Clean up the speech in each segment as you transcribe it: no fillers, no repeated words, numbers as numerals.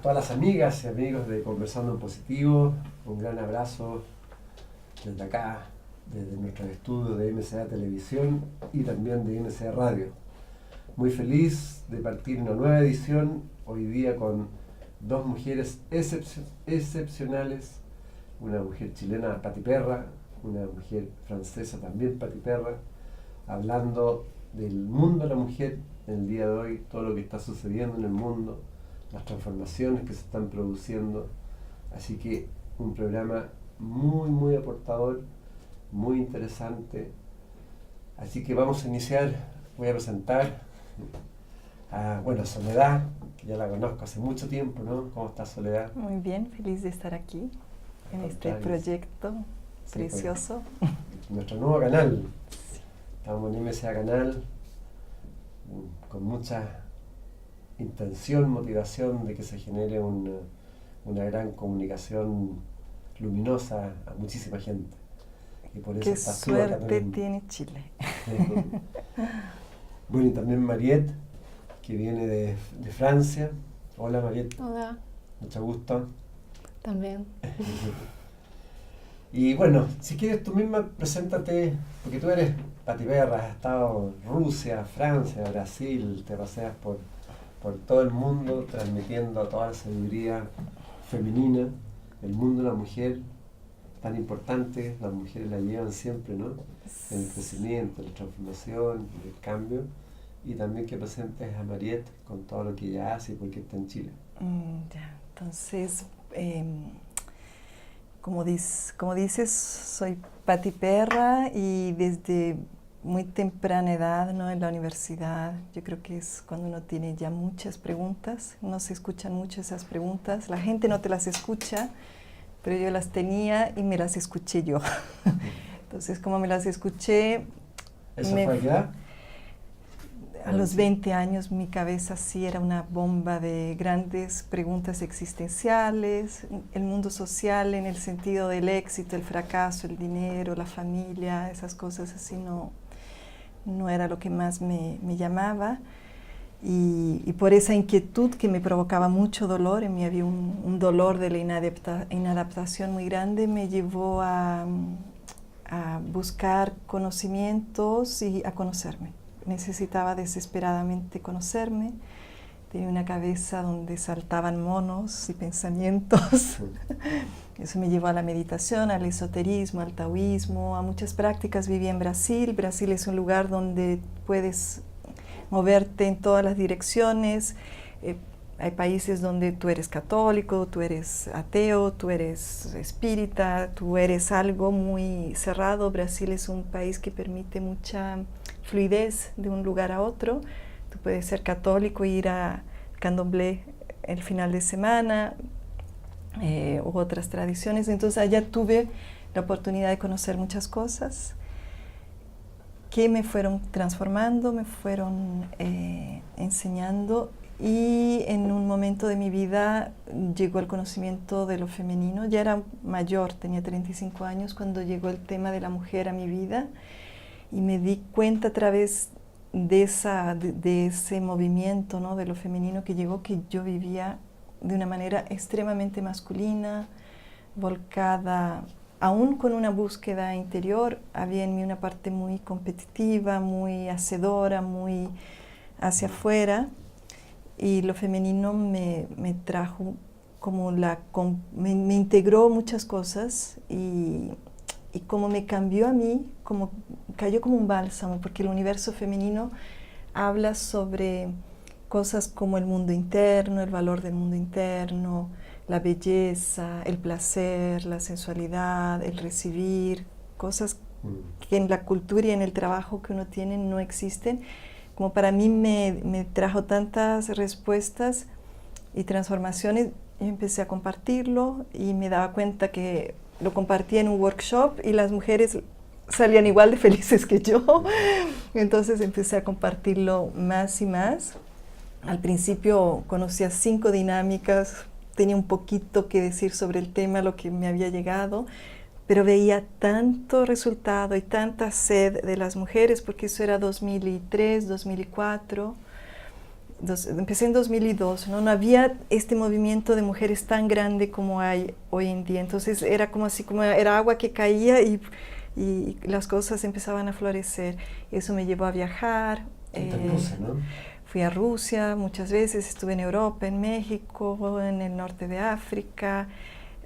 todas las amigas y amigos de Conversando en Positivo, un gran abrazo desde acá, desde nuestros estudios de MCA Televisión y también de MCA Radio. Muy feliz de partir una nueva edición, hoy día con dos mujeres excepcionales, una mujer chilena, Pati Perra, una mujer francesa también, Pati Perra, hablando del mundo de la mujer en el día de hoy, todo lo que está sucediendo en el mundo, las transformaciones que se están produciendo. Así que un programa muy aportador, muy interesante. Así que vamos a iniciar, voy a presentar a Soledad, que ya la conozco hace mucho tiempo, ¿no? ¿Cómo estás, Soledad? Muy bien, feliz de estar aquí en este proyecto precioso. Pues, nuestro nuevo canal. Estamos en MCA Canal con mucha intención, motivación de que se genere una gran comunicación luminosa a muchísima gente. Y por eso qué suerte tiene Chile. Bueno, y también Mariette, que viene de Francia. Hola, Mariette. Hola. Mucho gusto. También. Y bueno, si quieres tú misma, preséntate, porque tú eres Pati Perra, has estado en Rusia, Francia, Brasil, te paseas por todo el mundo transmitiendo toda la sabiduría femenina, el mundo de la mujer, tan importante, las mujeres la llevan siempre, ¿no? En el crecimiento, en la transformación, en el cambio, y también que presentes a Mariette con todo lo que ella hace y por qué está en Chile. Entonces, como dices, soy Pati Perra y desde muy temprana edad, ¿no? En la universidad, yo creo que es cuando uno tiene ya muchas preguntas, no se escuchan mucho esas preguntas, la gente no te las escucha, pero yo las tenía y me las escuché yo. Entonces, como me las escuché... ¿Eso fue ya? A los 20 años mi cabeza sí era una bomba de grandes preguntas existenciales, el mundo social en el sentido del éxito, el fracaso, el dinero, la familia, esas cosas así no era lo que más me llamaba. Y por esa inquietud que me provocaba mucho dolor, en mí había un dolor de la inadaptación muy grande, me llevó a buscar conocimientos y a conocerme. Necesitaba desesperadamente conocerme. Tenía una cabeza donde saltaban monos y pensamientos. Eso me llevó a la meditación, al esoterismo, al taoísmo, a muchas prácticas. Viví en Brasil. Brasil es un lugar donde puedes moverte en todas las direcciones. Hay países donde tú eres católico, tú eres ateo, tú eres espírita, tú eres algo muy cerrado. Brasil es un país que permite mucha fluidez de un lugar a otro. Tú puedes ser católico e ir a candomblé el final de semana u otras tradiciones. Entonces allá tuve la oportunidad de conocer muchas cosas que me fueron transformando, me fueron enseñando, y en un momento de mi vida llegó el conocimiento de lo femenino. Ya era mayor, tenía 35 años cuando llegó el tema de la mujer a mi vida. Y me di cuenta a través de ese movimiento, ¿no? De lo femenino que llegó, que yo vivía de una manera extremadamente masculina, volcada, aún con una búsqueda interior. Había en mí una parte muy competitiva, muy hacedora, muy hacia afuera, y lo femenino me trajo como me integró muchas cosas, y como me cambió a mí, como cayó como un bálsamo, porque el universo femenino habla sobre cosas como el mundo interno, el valor del mundo interno, la belleza, el placer, la sensualidad, el recibir, cosas que en la cultura y en el trabajo que uno tiene no existen. Como para mí me trajo tantas respuestas y transformaciones, yo empecé a compartirlo y me daba cuenta que lo compartía en un workshop y las mujeres salían igual de felices que yo. Entonces empecé a compartirlo más y más. Al principio conocía 5 dinámicas, tenía un poquito que decir sobre el tema, lo que me había llegado, pero veía tanto resultado y tanta sed de las mujeres, porque eso era 2003, 2004. empecé en 2002, ¿no? No había este movimiento de mujeres tan grande como hay hoy en día. Entonces era como así, como era agua que caía y las cosas empezaban a florecer. Eso me llevó a viajar. Rusia, ¿no? Fui a Rusia muchas veces, estuve en Europa, en México, en el norte de África,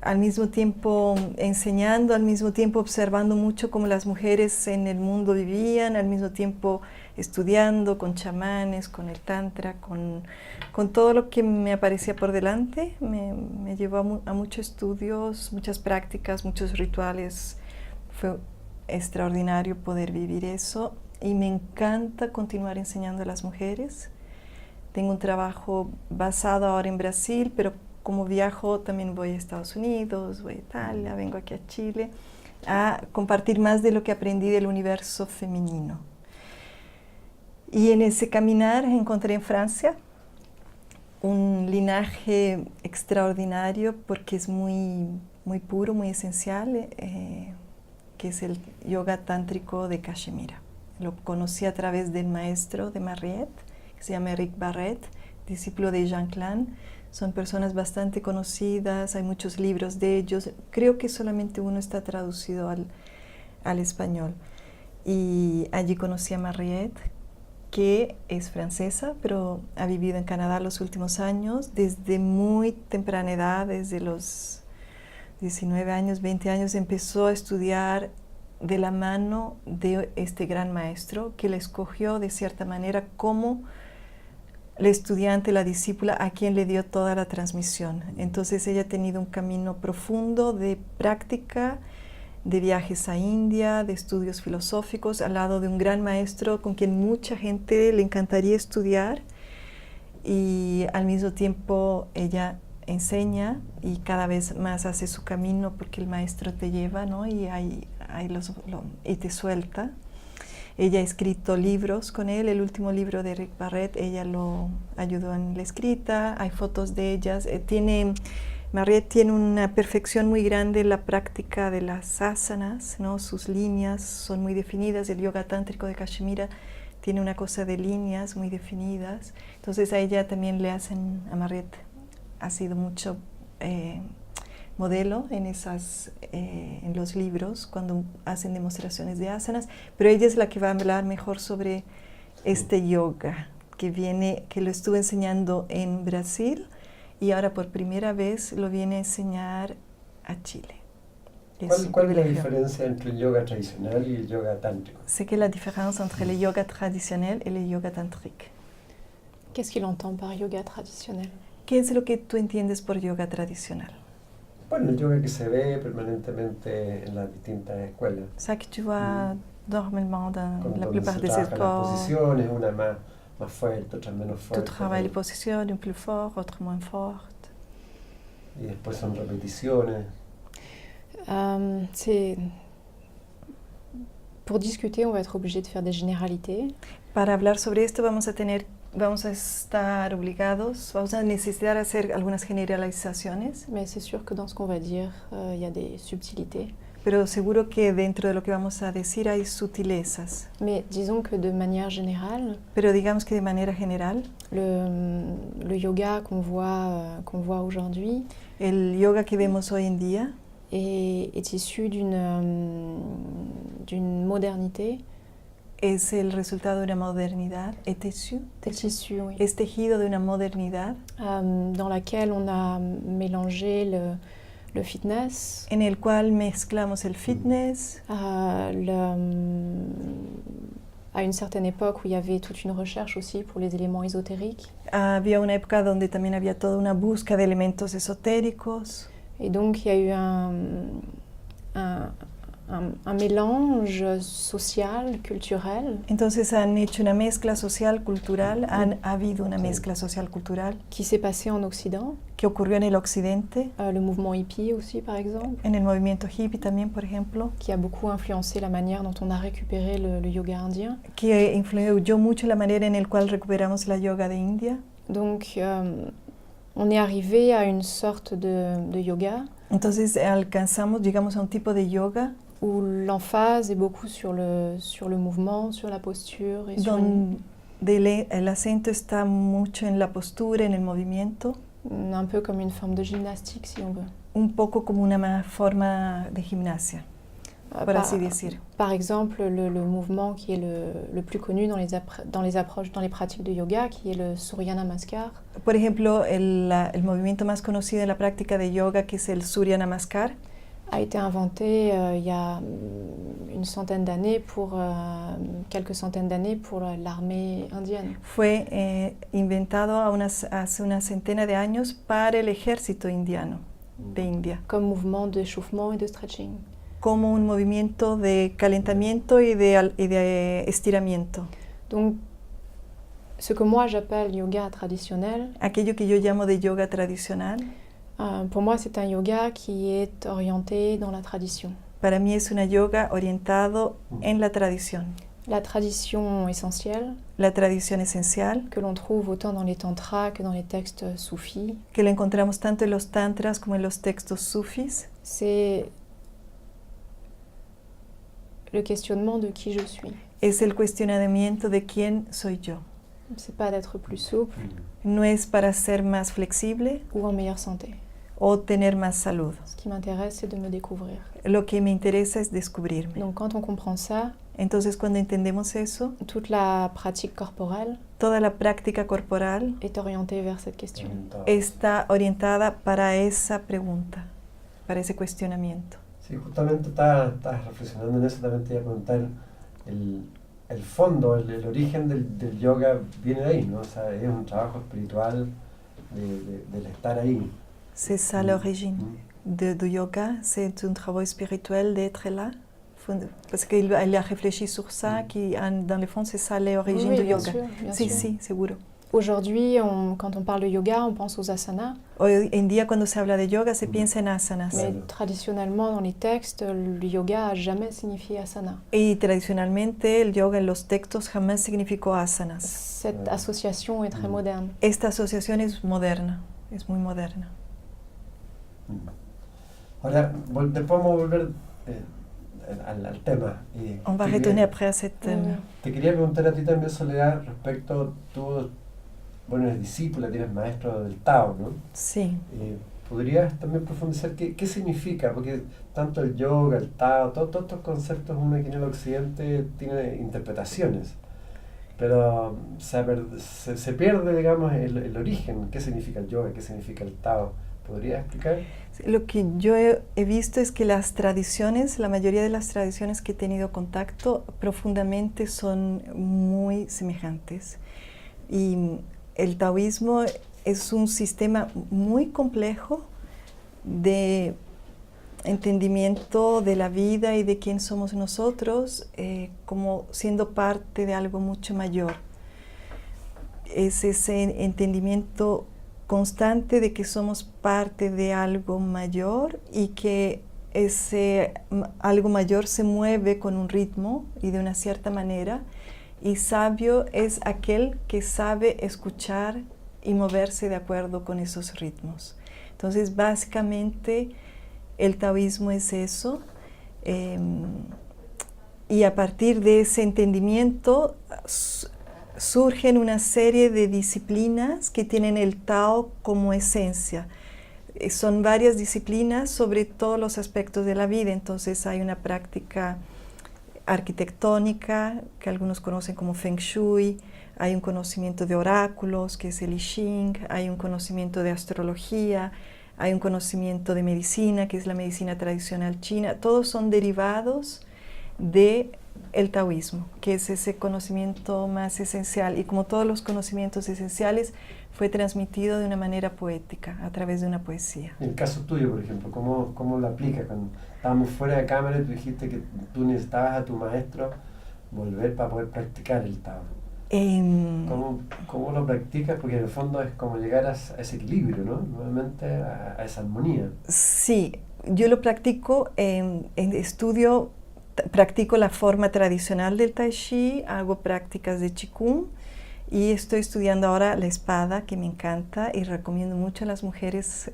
al mismo tiempo enseñando, al mismo tiempo observando mucho cómo las mujeres en el mundo vivían, al mismo tiempo estudiando con chamanes, con el tantra, con todo lo que me aparecía por delante. Me llevó a muchos estudios, muchas prácticas, muchos rituales. Fue extraordinario poder vivir eso y me encanta continuar enseñando a las mujeres. Tengo un trabajo basado ahora en Brasil, pero como viajo también voy a Estados Unidos, voy a Italia, vengo aquí a Chile a compartir más de lo que aprendí del universo femenino. Y en ese caminar encontré en Francia un linaje extraordinario porque es muy, muy puro, muy esencial, que es el yoga tántrico de Cachemira. Lo conocí a través del maestro de Mariette, que se llama Eric Barrett, discípulo de Jean Klein. Son personas bastante conocidas, hay muchos libros de ellos. Creo que solamente uno está traducido al español. Y allí conocí a Mariette, que es francesa, pero ha vivido en Canadá los últimos años. Desde muy temprana edad, desde los 19 años, 20 años, empezó a estudiar de la mano de este gran maestro que le escogió de cierta manera como la estudiante, la discípula a quien le dio toda la transmisión. Entonces ella ha tenido un camino profundo de práctica, de viajes a India, de estudios filosóficos, al lado de un gran maestro con quien mucha gente le encantaría estudiar, y al mismo tiempo ella enseña y cada vez más hace su camino porque el maestro te lleva, ¿no? Y y te suelta. Ella ha escrito libros con él, el último libro de Eric Barrett, ella lo ayudó en la escrita, hay fotos de ellas. Mariette tiene una perfección muy grande en la práctica de las asanas, ¿no? Sus líneas son muy definidas, el yoga tántrico de Cachemira tiene una cosa de líneas muy definidas. Entonces a ella también le hacen, a Mariette ha sido mucho modelo en los libros cuando hacen demostraciones de asanas, pero ella es la que va a hablar mejor sobre este yoga que lo estuve enseñando en Brasil y ahora por primera vez lo viene a enseñar a Chile. ¿Cuál es la diferencia entre el yoga tradicional y el yoga tántrico? C'est que la différence entre le yoga traditionnel et le yoga tantrique. Qu'est-ce qu'il entend par yoga traditionnel? ¿Qué es lo que tú entiendes por yoga tradicional? Bueno, el yoga que se ve permanentemente en las distintas escuelas. Ça que tu vois normalement dans la plupart des écoles. Las posiciones, una más fuerte, otra menos fuerte. Tu travailles les positions, une plus forte, autre moins forte. Y después son repeticiones. Pour discuter, on va être obligé de faire des généralités. Para hablar sobre esto vamos a estar obligados, vamos a necesitar hacer algunas generalizaciones. Mais c'est sûr que dans ce qu'on va dire, il y a des subtilités. Pero seguro que dentro de lo que vamos a decir hay sutilezas. Mais disons que de manière générale, pero digamos que de manera general, le yoga qu'on voit aujourd'hui, el yoga que vemos hoy en día, est issu d'une modernité. Es el resultado de una modernidad, est issu, oui. Es tejido de una modernidad dans laquelle on a mélangé le fitness, en el cual mezclamos el fitness, à une certaine époque où il y avait toute une recherche aussi pour les éléments ésotériques. Había una época donde también había toda una búsqueda de elementos esotéricos. Et donc il y a eu un mélange social, culturel. Entonces han hecho una mezcla social, cultural, ha habido una mezcla social, cultural. Qui s'est passé en Occident. Que ocurrió en el occidente. Le mouvement hippie aussi, par exemple. En el movimiento hippie también, por ejemplo. Qui a beaucoup influencé la manière dont on a récupéré le yoga indien. Que influyó mucho la manera en la cual recuperamos la yoga de India. Donc, on est arrivé à une sorte de yoga. Entonces alcanzamos, llegamos a un tipo de yoga où l'emphase est beaucoup sur le mouvement, sur la posture et El acento está mucho en la postura, en el movimiento, un peu comme une forme de gymnastique, si on veut. un poco como una forma de gimnasia, por así decir. Par exemple, le mouvement qui est le plus connu dans les pratiques de yoga, qui est le Surya Namaskar, Por ejemplo, el movimiento más conocido de la práctica de yoga, que es el Surya Namaskar, a été inventé il y a quelques centaines d'années pour l'armée indienne. fue inventado hace una centena de años para el ejército indiano de India, Comme mouvement d'échauffement et de stretching. como un movimiento de calentamiento y de estiramiento. Donc, ce que moi j'appelle yoga traditionnel, Aquello que yo llamo de yoga tradicional, pour moi c'est un yoga qui est orienté dans la tradition. para mí es una yoga orientado en la tradición Essentielle, la tradición esencial, que l'on trouve autant dans les tantras que dans les textes soufis. que lo encontramos tanto en los tantras como en los textos sufis. C'est le questionnement de qui je suis. Es el cuestionamiento de quién soy yo. C'est pas d'être plus souple No es para ser más flexible ou en meilleure santé. o tener más salud. Ce qui m'intéresse, c'est de me découvrir. Lo que me interesa es descubrirme. Donc quand on comprend ça, Entonces, cuando entendemos eso, toute la pratique corporelle toda la práctica corporal est orientée vers cette question. está orientada para esa pregunta, para ese cuestionamiento. Sí, justamente estás reflexionando en eso, también te iba a preguntar el fondo, el origen del yoga viene de ahí, ¿no? O sea, es un trabajo espiritual del estar ahí. C'est ça l'origine du yoga, c'est un travail spirituel d'être là. Parce qu'il a réfléchi sur ça, dans le fond, c'est ça l'origine du yoga. Bien Sí, sûr. sí, seguro. Aujourd'hui, quand on parle de yoga, on pense aux asanas. Hoy en día, cuando se habla de yoga, se piensa en asanas. Mais Claro. traditionnellement, dans les textes, le yoga a jamais signifié asana. Y tradicionalmente, el yoga en los textos jamás significó asanas. Cette association est très moderne. Esta asociación es moderna, es muy moderna. Ahora, después vamos a volver al tema. On va retourner après à cette thème. Te quería preguntar a ti también, Soledad, respecto, tú, bueno, eres discípula, tienes maestro del Tao, ¿no? Sí. ¿Podrías también profundizar qué significa? Porque tanto el yoga, el Tao, todos estos conceptos uno aquí en el occidente tiene interpretaciones, pero se pierde, digamos, el origen. ¿Qué significa el yoga? ¿Qué significa el Tao? ¿Podrías explicar? Lo que yo he visto es que las tradiciones, la mayoría de las tradiciones que he tenido contacto profundamente son muy semejantes. Y el taoísmo es un sistema muy complejo de entendimiento de la vida y de quién somos nosotros, como siendo parte de algo mucho mayor. Es ese entendimiento constante de que somos parte de algo mayor y que ese algo mayor se mueve con un ritmo y de una cierta manera, y sabio es aquel que sabe escuchar y moverse de acuerdo con esos ritmos. Entonces, básicamente, el taoísmo es eso, y a partir de ese entendimiento surgen una serie de disciplinas que tienen el Tao como esencia. Son varias disciplinas sobre todos los aspectos de la vida. Entonces hay una práctica arquitectónica que algunos conocen como Feng Shui, hay un conocimiento de oráculos que es el I Ching, hay un conocimiento de astrología, hay un conocimiento de medicina que es la medicina tradicional china. Todos son derivados de el taoísmo, que es ese conocimiento más esencial, y como todos los conocimientos esenciales fue transmitido de una manera poética, a través de una poesía. En el caso tuyo, por ejemplo, ¿cómo lo aplicas? Cuando estábamos fuera de cámara, tú dijiste que tú necesitabas a tu maestro volver para poder practicar el Tao. ¿Cómo lo practicas? Porque en el fondo es como llegar a ese equilibrio, ¿no? Nuevamente a esa armonía. Sí, yo lo practico practico la forma tradicional del Tai Chi, hago prácticas de Qigong y estoy estudiando ahora la espada, que me encanta y recomiendo mucho a las mujeres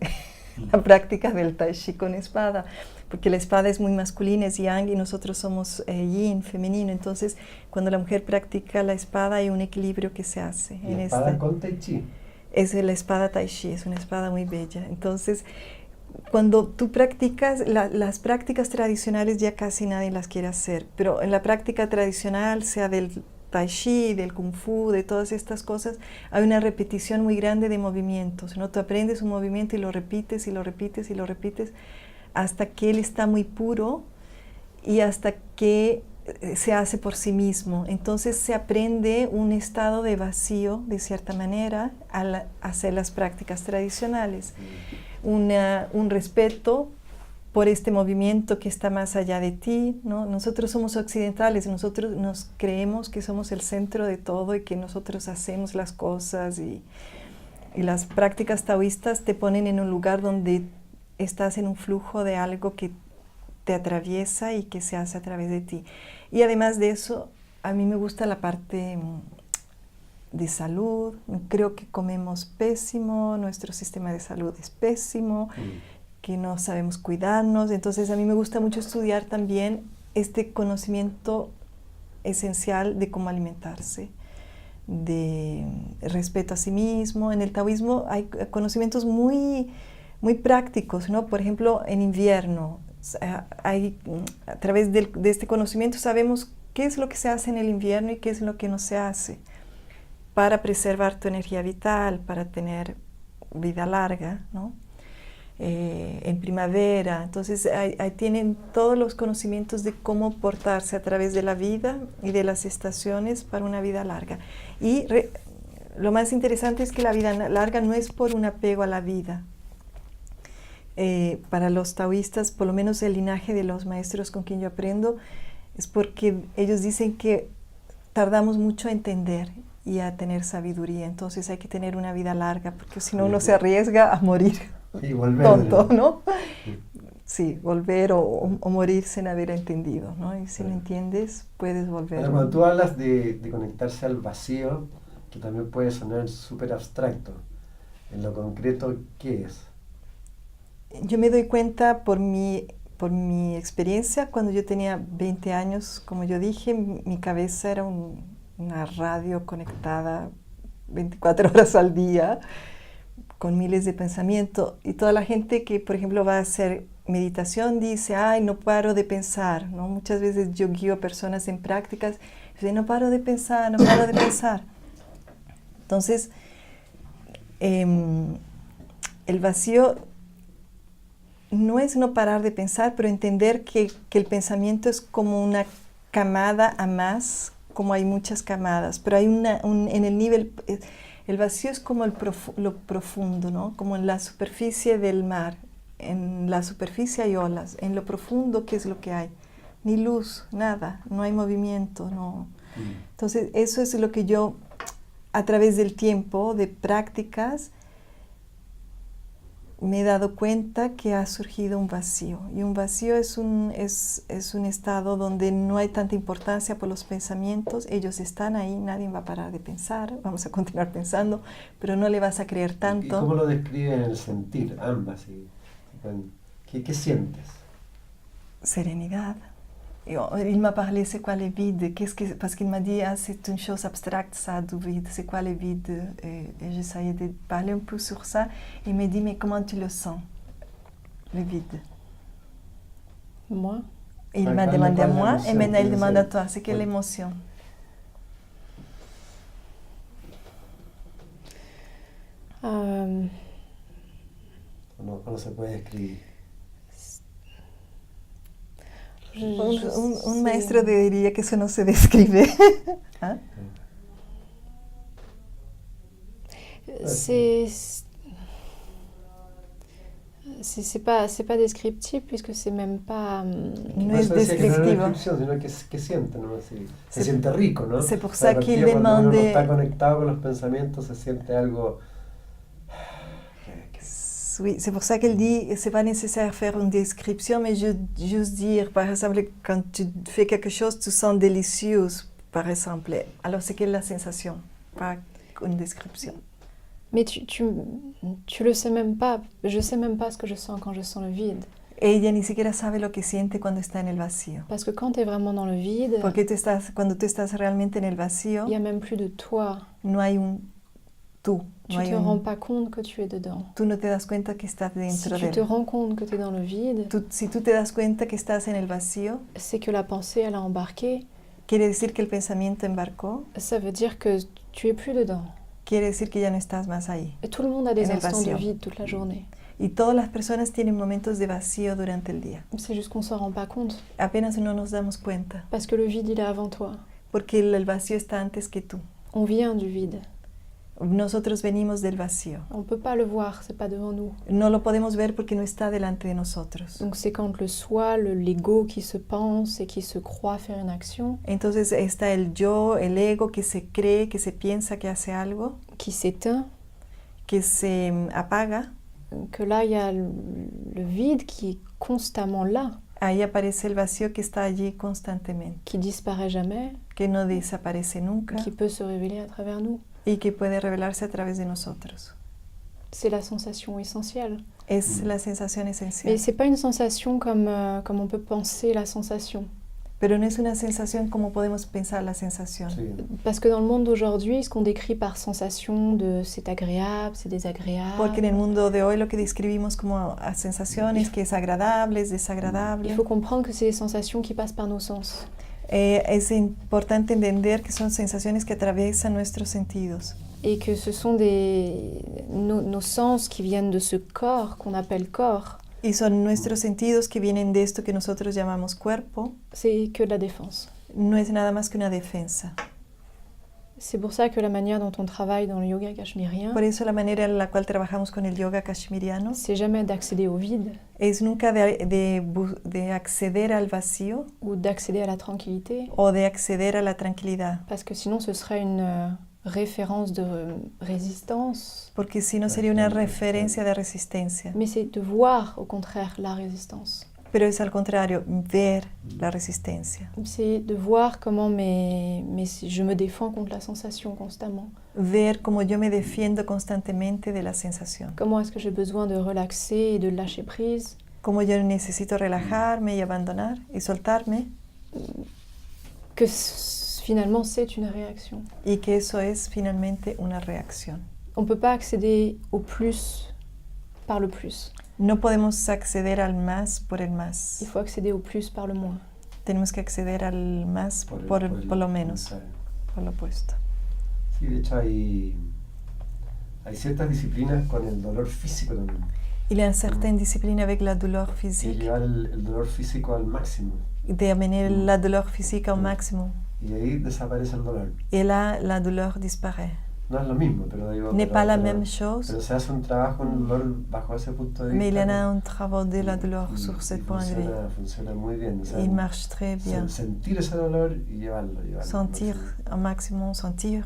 la práctica del Tai Chi con espada, porque la espada es muy masculina, es yang, y nosotros somos yin, femenino. Entonces, cuando la mujer practica la espada hay un equilibrio que se hace. ¿La espada con Tai Chi? Es la espada Tai Chi, es una espada muy bella. Entonces, cuando tú practicas, las prácticas tradicionales ya casi nadie las quiere hacer, pero en la práctica tradicional, sea del Tai Chi, del Kung Fu, de todas estas cosas, hay una repetición muy grande de movimientos, ¿no? Tú aprendes un movimiento y lo repites y lo repites y lo repites hasta que él está muy puro y hasta que se hace por sí mismo. Entonces se aprende un estado de vacío, de cierta manera, al hacer las prácticas tradicionales. Un respeto por este movimiento que está más allá de ti, ¿no? Nosotros somos occidentales, nosotros nos creemos que somos el centro de todo y que nosotros hacemos las cosas, y las prácticas taoístas te ponen en un lugar donde estás en un flujo de algo que te atraviesa y que se hace a través de ti. Y además de eso, a mí me gusta la parte de salud. Creo que comemos pésimo, nuestro sistema de salud es pésimo, que no sabemos cuidarnos. Entonces a mí me gusta mucho estudiar también este conocimiento esencial de cómo alimentarse, de respeto a sí mismo. En el taoísmo hay conocimientos muy prácticos, ¿no? Por ejemplo, en invierno, a través de este conocimiento sabemos qué es lo que se hace en el invierno y qué es lo que no se hace para preservar tu energía vital, para tener vida larga, ¿no? En primavera, entonces ahí tienen todos los conocimientos de cómo portarse a través de la vida y de las estaciones para una vida larga. Y lo más interesante es que la vida larga no es por un apego a la vida. Para los taoístas, por lo menos el linaje de los maestros con quien yo aprendo, es porque ellos dicen que tardamos mucho a entender y a tener sabiduría. Entonces hay que tener una vida larga, porque si no uno se arriesga a morir. Y volver, tonto, ¿no? Sí, volver o morir sin haber entendido, ¿no? Y si lo entiendes, puedes volver. Ahora, cuando tú hablas de conectarse al vacío, que también puede sonar súper abstracto, en lo concreto, ¿qué es? Yo me doy cuenta por mi experiencia, cuando yo tenía 20 años, como yo dije, mi cabeza era una radio conectada 24 horas al día, con miles de pensamientos, y toda la gente que, por ejemplo, va a hacer meditación dice, ay, no paro de pensar, ¿no? Muchas veces yo guío a personas en prácticas, y dicen, no paro de pensar, no paro de pensar. Entonces, el vacío no es no parar de pensar, pero entender que el pensamiento es como una camada a más, como hay muchas camadas, pero hay en el nivel... El vacío es como lo profundo, ¿no? Como en la superficie del mar. En la superficie hay olas. En lo profundo, ¿qué es lo que hay? Ni luz, nada. No hay movimiento, no. Entonces, eso es lo que yo, a través del tiempo, de prácticas, me he dado cuenta que ha surgido un vacío. Y un vacío es un estado donde no hay tanta importancia por los pensamientos. Ellos están ahí, nadie va a parar de pensar, vamos a continuar pensando, pero no le vas a creer tanto. ¿Y cómo lo describen en el sentir, ambas? ¿Qué sientes? Serenidad. Il m'a parlé, c'est quoi le vide? Parce qu'il m'a dit, ah, c'est une chose abstracte, ça, du vide, c'est quoi le vide? Et j'essayais de parler un peu sur ça. Il m'a dit, mais comment tu le sens, le vide? Moi? Il m'a demandé à moi, et maintenant il demande à toi, c'est quelle émotion? No se puede escribir. Un maestro diría que eso no se describe. ¿Ah? C'est pas descriptif puisque c'est même pas... No es descriptivo. Sino que siente, ¿no? Se siente rico, ¿no? C'est pour ça qu'il demande... Cuando uno está conectado con los pensamientos se siente algo... Oui, c'est pour ça qu'elle dit, c'est pas nécessaire de faire une description, mais juste dire, par exemple, quand tu fais quelque chose, tu sens délicieux, par exemple. Alors, c'est quelle la sensation, pas une description. Mais tu le sais même pas. Je sais même pas ce que je sens quand je sens le vide. Ella ni siquiera sabe lo que siente cuando está en el vacío. Parce que quand tu es vraiment dans le vide, Porque cuando tú estás realmente en el vacío, il n'y a même plus de toi. no hay un tú. Tu te rends pas compte que tu es dedans. Tú no te das cuenta que estás Si dentro tu de te él. rends compte que tu es dans le vide, Si tú te das cuenta que estás en el vacío, c'est que la pensée, elle a embarqué. quiere decir que el pensamiento embarcó, Ça veut dire que tu es plus dedans. quiere decir que ya no estás más ahí. Et tout le monde a des En el instants de vacío. vide toute la journée. Y todas las personas tienen momentos de vacío durante el día. C'est juste qu'on s'en rend pas compte. Apenas no nos damos cuenta, Parce que le vide, il est avant toi. porque el vacío está antes que tú. On vient du vide. Nosotros venimos del vacío. On peut pas le voir, c'est pas devant nous. No lo podemos ver porque no está delante de nosotros. Donc c'est quand le soi, l'ego qui se pense et qui se croit faire une action, Entonces está el yo, el ego que se cree, que se piensa que hace algo, qui s'éteint, que se apaga. que là, il y a le vide qui est constamment là, Ahí aparece el vacío que está allí constantemente, qui disparaît jamais, que no desaparece nunca qui peut se révéler à travers nous. y que puede revelarse a través de nosotros. C'est la sensation essentielle. Es la sensación Mais esencial. c'est pas une sensation comme on peut penser la sensation. Pero no es una sensación como podemos pensar la sensación. Sí. Parce que dans le monde d'aujourd'hui, ce qu'on décrit par sensation de c'est agréable, c'est désagréable, Porque en el mundo de hoy lo que describimos como a sensaciones, que es agradable, es il desagradable. faut comprendre que c'est des sensations qui passent par nos sens. Es importante entender que son sensaciones que atraviesan nuestros sentidos. Et que ce sont nos sens qui viennent de ce corps qu'on appelle corps. Y son nuestros sentidos que vienen de esto que nosotros llamamos cuerpo. C'est que de la défense. No es nada más que una defensa. C'est pour ça que la manière dont on travaille dans le yoga kashmirien, Por eso la manera en la cual trabajamos con el yoga kashmiriano c'est jamais d'accéder au vide es nunca de acceder al vacío ou d'accéder à la tranquillité, o de acceder a la tranquilidad. parce que sinon ce serait une référence de résistance. Porque si no sería una referencia de resistencia. Mais c'est de voir au contraire la résistance. Pero es al contrario, ver la resistencia. C'est de voir comment je me défends contre la sensation constamment. Ver cómo yo me defiendo constantemente de la sensación. Comment est-ce que j'ai besoin de relaxer et de lâcher prise. Cómo yo necesito relajarme y abandonar y soltarme. Que finalement c'est une réaction. Y que eso es finalmente una reacción. On ne peut pas accéder au plus par le plus. No podemos acceder al más por el más. Il faut accéder au plus par le moins. Tenemos que acceder al más por lo menos, por lo opuesto. Sí, de hecho hay ciertas disciplinas con el dolor físico también. Il y a une certaine discipline avec la douleur Y physique, llevar el dolor físico al máximo. de amener la douleur physique au maximum. Y ahí desaparece el dolor. Et là, la douleur disparaît. No es lo mismo, pero digo... N'est pero- pas la pero- même chose, Pero se hace un trabajo en el dolor bajo ese punto de mais il y vista. en a un travail de la douleur y- sur ce y point de vue. funciona muy bien. O sea, Il marche très bien. sentir ese dolor y llevarlo. Sentir un maximum, sentir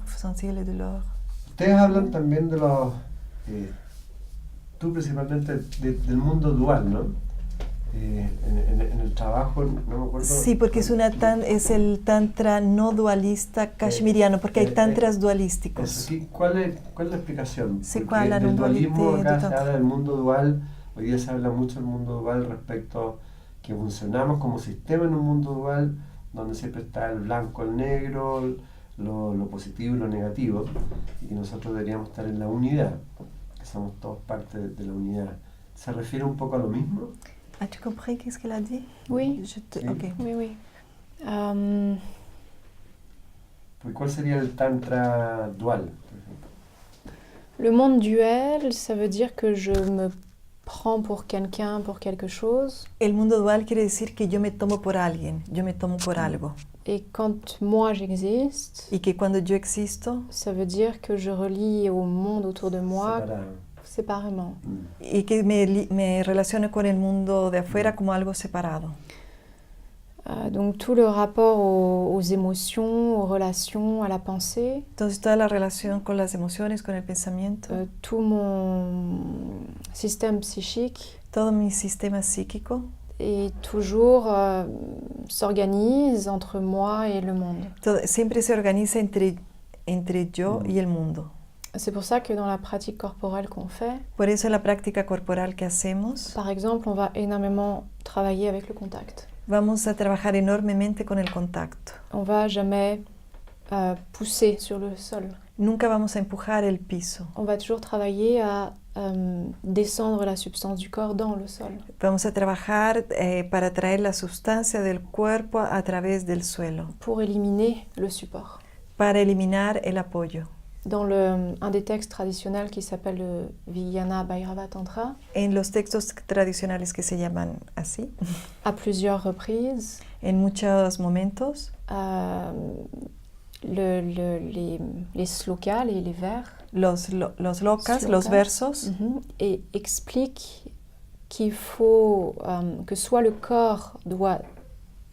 la douleur. Ustedes hablan también de los... tú principalmente del mundo dual, ¿no? En el trabajo, no me acuerdo... Sí, porque es el tantra no dualista kashmiriano, porque hay tantras dualísticos. Eso, ¿cuál es la explicación? C'est Porque quoi la del dualismo non-dualité acá du se tantra? habla del mundo dual, hoy día se habla mucho del mundo dual respecto a que funcionamos como sistema en un mundo dual donde siempre está el blanco, el negro, lo positivo y lo negativo, y que nosotros deberíamos estar en la unidad, que somos todos parte de la unidad. ¿Se refiere un poco a lo mismo? As-tu compris qu'est-ce qu'elle a dit? Oui, Sí. Ok. oui. Pues, ¿cuál sería el tantra dual, por ejemplo? Le monde duel, ça veut dire que je me prends pour quelqu'un, pour quelque chose. El mundo dual quiere decir que yo me tomo por alguien, yo me tomo por algo. Et quand moi j'existe, Y que cuando yo existo, ça veut dire que je relie au monde autour de moi Separado. séparément. y que me relaciono con el mundo de afuera como algo separado. Donc tout le rapport aux émotions, aux relations, à la pensée, Entonces toda la relación con las emociones, con el pensamiento, tout mon système psychique todo mi sistema psíquico, est toujours s'organise entre moi et le monde. siempre se organiza entre yo y el mundo. C'est pour ça que dans la pratique corporelle qu'on fait, Por eso la práctica corporal que hacemos, par exemple, on va énormément travailler avec le contact. vamos a trabajar enormemente con el contacto. On va jamais pousser sur le sol. Nunca vamos a empujar el piso. On va toujours travailler à descendre la substance du corps dans le sol. Vamos a trabajar para traer la sustancia del cuerpo a través del suelo, Pour éliminer le support. para eliminar el apoyo. Dans un des textes traditionnels qui s'appelle le Vijnana Bhairava Tantra, En los textos tradicionales que se llaman así, à plusieurs reprises, en muchos momentos, les slokas, les vers, los lokas, los versos, et expliquent qu'il faut que soit le corps doit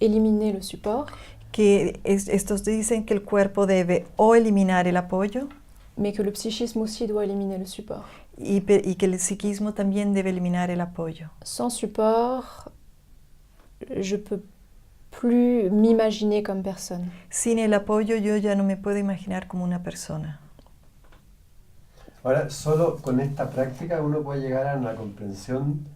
éliminer le support, que estos dicen que el cuerpo debe o eliminar el apoyo mais que le psychisme aussi doit éliminer le support. y que el psiquismo también debe eliminar el apoyo. Sans support, je peux plus m'imaginer comme personne. Sin el apoyo yo ya no me puedo imaginar como una persona. Ahora, solo con esta práctica uno puede llegar a una comprensión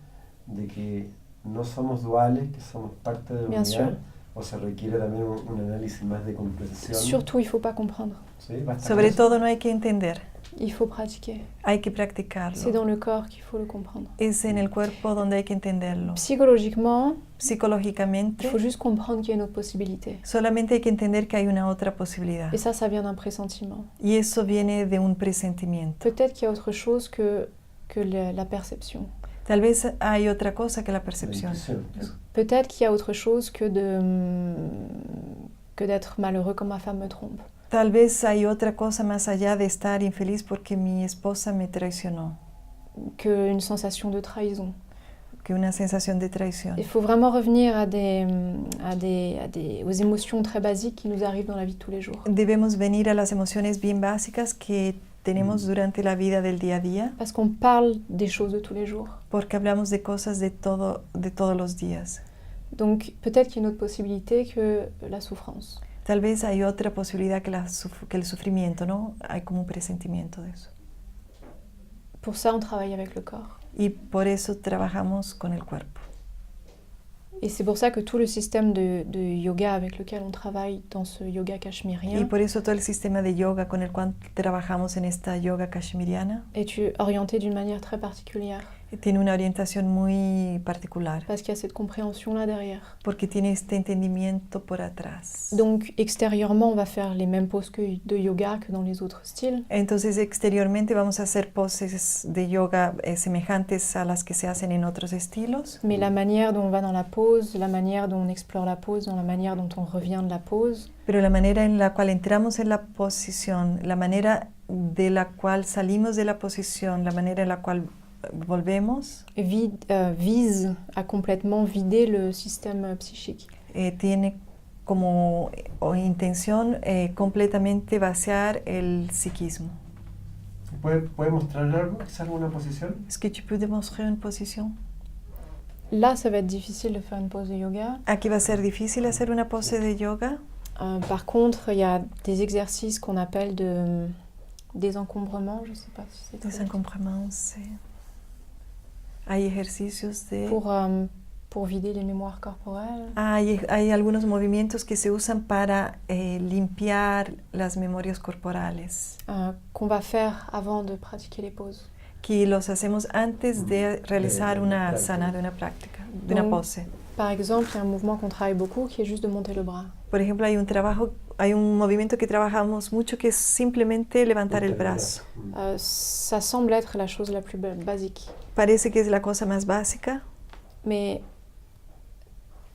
de que no somos duales, que somos parte de la Bien unidad, sûr. o se requiere también un análisis más de comprensión. Surtout, il ne faut pas comprendre. ¿Sí? ¿Basta Sobre con eso? todo no hay que entender, Il faut pratiquer. hay que C'est practicarlo. dans le corps qu'il faut le comprendre. Es en el cuerpo donde hay que entenderlo. Psychologiquement, il Psicológicamente, faut juste comprendre qu'il y a une autre possibilité. solamente hay que entender que hay una otra posibilidad. Et ça vient d'un pressentiment. Y eso viene de un presentimiento. Peut-être qu'il y a autre chose que la perception. Tal vez hay otra cosa que la La percepción. intuición, eso. Peut-être qu'il y a autre chose que d'être malheureux quand ma femme me trompe. Tal vez hay otra cosa más allá de estar infeliz porque mi esposa me traicionó, Qu'une sensation de trahison. que una sensación de traición. Il faut vraiment revenir aux émotions très basiques qui nous arrivent dans la vie de tous les jours. Debemos venir a las emociones bien básicas que tenemos durante la vida del día a día, Parce qu'on parle des choses de tous les jours. porque hablamos de cosas de todos los días. Donc peut-être qu'il y a une autre possibilité que la souffrance. Tal vez hay otra posibilidad que el sufrimiento, ¿no? Hay como un presentimiento de eso. Pour ça, on travaille avec le corps. Y por eso trabajamos con el cuerpo. Et c'est pour ça que tout le système de yoga avec lequel on travaille dans ce yoga Y kashmirien por eso todo el sistema de yoga con el cual trabajamos en esta yoga kashmiriana est orienté d'une manière très particulière. tiene una orientación muy particular, Parce qu'il y a cette compréhension-là derrière. porque tiene este entendimiento por atrás. Donc extérieurement, on va faire les mêmes poses de yoga que dans les autres styles. Entonces exteriormente vamos a hacer poses de yoga semejantes a las que se hacen en otros estilos, Mais la manière dont on va dans la pose, la manière dont on explore la pose, dans la manière dont on revient de la pose, pero la manera en la cual entramos en la posición, la manera de la cual salimos de la posición, la manera en la cual volvemos, vise à complètement vider le système psychique. tiene como intención completamente vaciar el psiquismo. ¿Puede mostrar algo? ¿Quizás alguna posición? Est-ce que tu peux démontrer une position? Là, ça va être difficile de faire une pose de yoga. Aquí va a ser difícil hacer una pose de yoga. Par contre, il y a des exercices qu'on appelle de désencombrement, je ne sais pas si c'est très Desencombrement, hay ejercicios de... pour vider les mémoires corporelles. Hay algunos movimientos que se usan para limpiar las memorias corporales, Qu'on va faire avant de pratiquer les poses. que los hacemos antes de realizar una sana, de una práctica, de una pose. Par exemple, il y a un mouvement qu'on travaille beaucoup qui est juste de monter le bras. Por ejemplo, hay un movimiento que trabajamos mucho que es simplemente levantar el brazo. Ça semble être la chose la plus basique. Parece que es la cosa más básica, Mais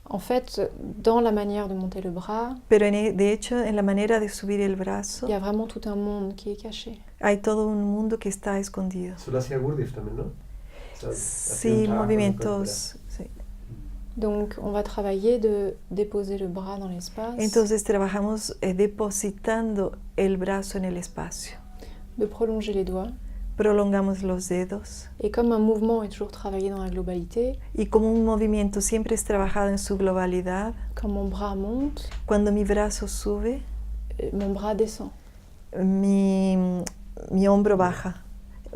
en fait, dans la manière de monter le bras, pero de hecho en la manera de subir el brazo il y a vraiment tout un monde qui est caché. hay todo un mundo que está escondido. Eso lo hacía Gurdjieff también, ¿no? O sea, hacía un Sí, trabajo movimientos. Sí. Donc, on va travailler de déposer le bras dans l'espace, Entonces trabajamos depositando el brazo en el espacio. de prolonger les doigts. Prolongamos los dedos Et comme un mouvement est toujours travaillé dans la globalité, y como un movimiento siempre es trabajado en su globalidad, quand mon bras monte, cuando mi brazo sube, mon bras descend. mi hombro baja,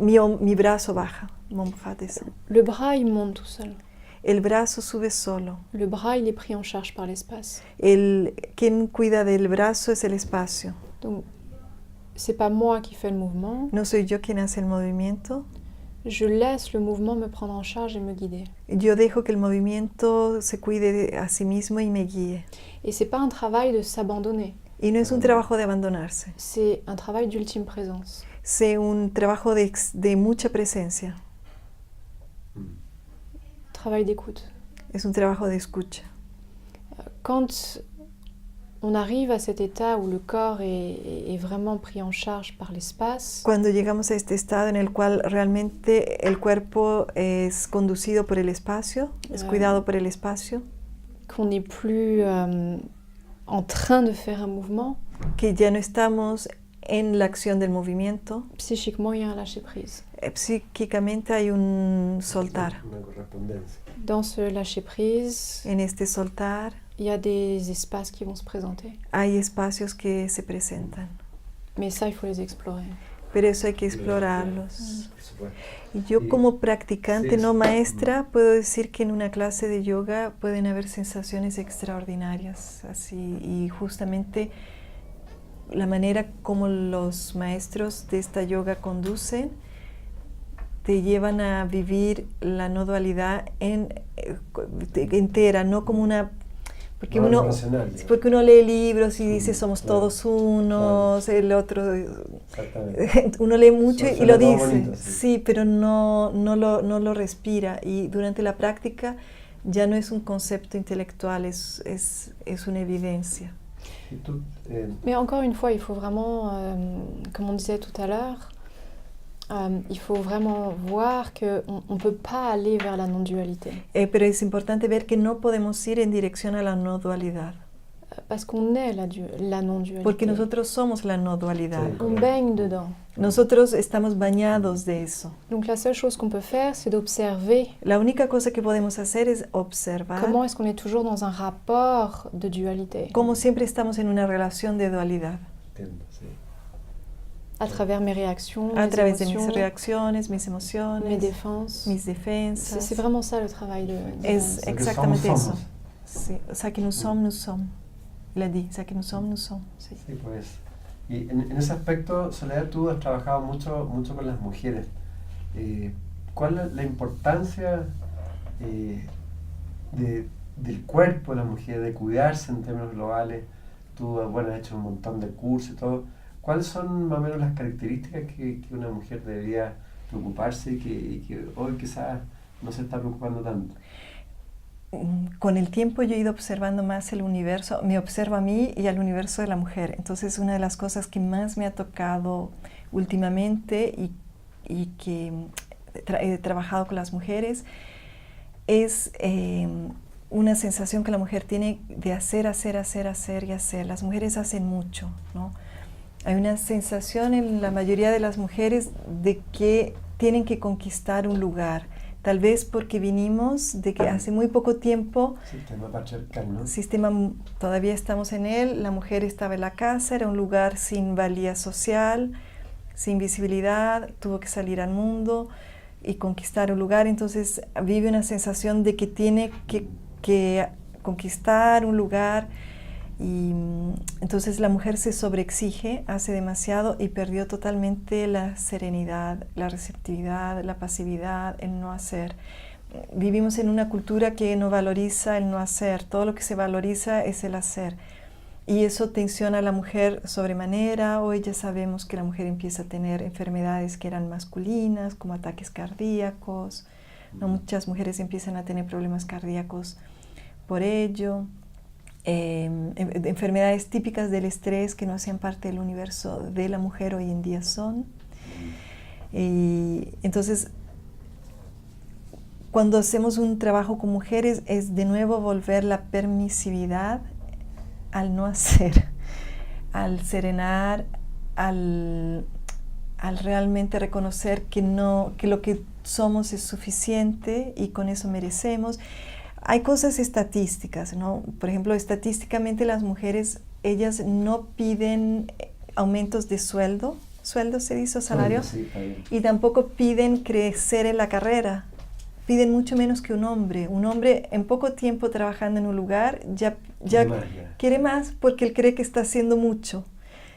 mi brazo baja. Mon bras descend. Le bras, il monte tout seul. El brazo sube solo. Le bras, il est pris en charge par l'espace. Quien cuida del brazo es el espacio. Donc, c'est pas moi qui fais le mouvement. No soy yo quien hace el movimiento. Je laisse le mouvement me prendre en charge et me guider. Yo dejo que el movimiento se cuide a sí mismo y me guíe. Et c'est pas un travail de s'abandonner. Y no es un trabajo de abandonarse. C'est un travail d'ultime présence. C'est un trabajo de mucha presencia. Travail d'écoute. Es un trabajo de escucha. Quand on arrive à cet état où le corps est vraiment pris en charge par l'espace, Cuando llegamos a este estado en el cual realmente el cuerpo es conducido por el espacio, es cuidado por el espacio, qu'on n'est plus en train de faire un mouvement, que ya no estamos en la acción del movimiento, psychiquement, il y a un lâcher-prise. psíquicamente hay un soltar. Una correspondencia. Dans ce lâcher-prise, En este soltar il y a des espaces qui vont se présenter. hay espacios que se presentan, Mais ça, il faut les explorer. pero eso hay que explorarlos. Por supuesto. Y yo como practicante, Sí, no sí. maestra, puedo decir que en una clase de yoga pueden haber sensaciones extraordinarias, así, y justamente la manera como los maestros de esta yoga conducen te llevan a vivir la no dualidad entera, no como una... Porque, No uno, algo racional, digamos. porque uno lee libros y dice somos claro, todos unos, el otro... Exactamente. Uno lee mucho y Suena lo todo dice, bonito, sí. sí, pero no lo respira. Y durante la práctica ya no es un concepto intelectual, es una evidencia. Y tú, Mais encore une fois, il faut vraiment, comme on disait tout à l'heure, il faut vraiment voir qu'on ne peut pas aller vers la non-dualité. Pero es importante ver que no podemos ir en dirección a la no dualidad, Parce qu'on est la non-dualité. porque nosotros somos la no dualidad. Sí. On baigne dedans. Nosotros estamos bañados de eso. Donc la seule chose qu'on peut faire, c'est d'observer La única cosa que podemos hacer es observar comment est-ce qu'on est toujours dans un rapport de dualité cómo siempre estamos en una relación de dualidad, entiendo, sí. à travers mes réactions, a mes través de mis émotions, reacciones, mis mes emociones, défenses. mis C'est defensas. vraiment ça le travail de... Es Lo que exactamente somos, eso. somos. Sí, ça que nous sommes, nous sommes. Il a dit, ça que nous sommes, nous sommes. Sí. Sí, pues. Y en ese aspecto, Soledad, tú has trabajado mucho con las mujeres. ¿Cuál es la importancia del cuerpo de la mujer, de cuidarse en términos globales? Tú, bueno, has hecho un montón de cursos y todo. ¿Cuáles son más o menos las características que una mujer debería preocuparse y que hoy quizás no se está preocupando tanto? Con el tiempo yo he ido observando más el universo, me observo a mí y al universo de la mujer. Entonces una de las cosas que más me ha tocado últimamente y que he trabajado con las mujeres es una sensación que la mujer tiene de hacer y hacer. Las mujeres hacen mucho, ¿no? Hay una sensación en la mayoría de las mujeres de que tienen que conquistar un lugar. Tal vez porque vinimos de que hace muy poco tiempo, Sistema patriarcal, ¿no? todavía estamos en él, la mujer estaba en la casa, era un lugar sin valía social, sin visibilidad, tuvo que salir al mundo y conquistar un lugar, entonces vive una sensación de que tiene que conquistar un lugar y entonces la mujer se sobreexige, hace demasiado y perdió totalmente la serenidad, la receptividad, la pasividad, el no hacer. Vivimos en una cultura que no valoriza el no hacer, todo lo que se valoriza es el hacer y eso tensiona a la mujer sobremanera. Hoy ya sabemos que la mujer empieza a tener enfermedades que eran masculinas como ataques cardíacos, ¿no? Muchas mujeres empiezan a tener problemas cardíacos por ello. Enfermedades típicas del estrés que no hacían parte del universo de la mujer hoy en día son. Y entonces, cuando hacemos un trabajo con mujeres es de nuevo volver la permisividad al no hacer, al serenar, al realmente reconocer que lo que somos es suficiente y con eso merecemos. Hay cosas estadísticas, ¿no? Por ejemplo, estadísticamente las mujeres, ellas no piden aumentos de sueldo, sueldo se dice, o salario, Sí, está bien. y tampoco piden crecer en la carrera. Piden mucho menos que un hombre. Un hombre en poco tiempo trabajando en un lugar ya quiere más porque él cree que está haciendo mucho.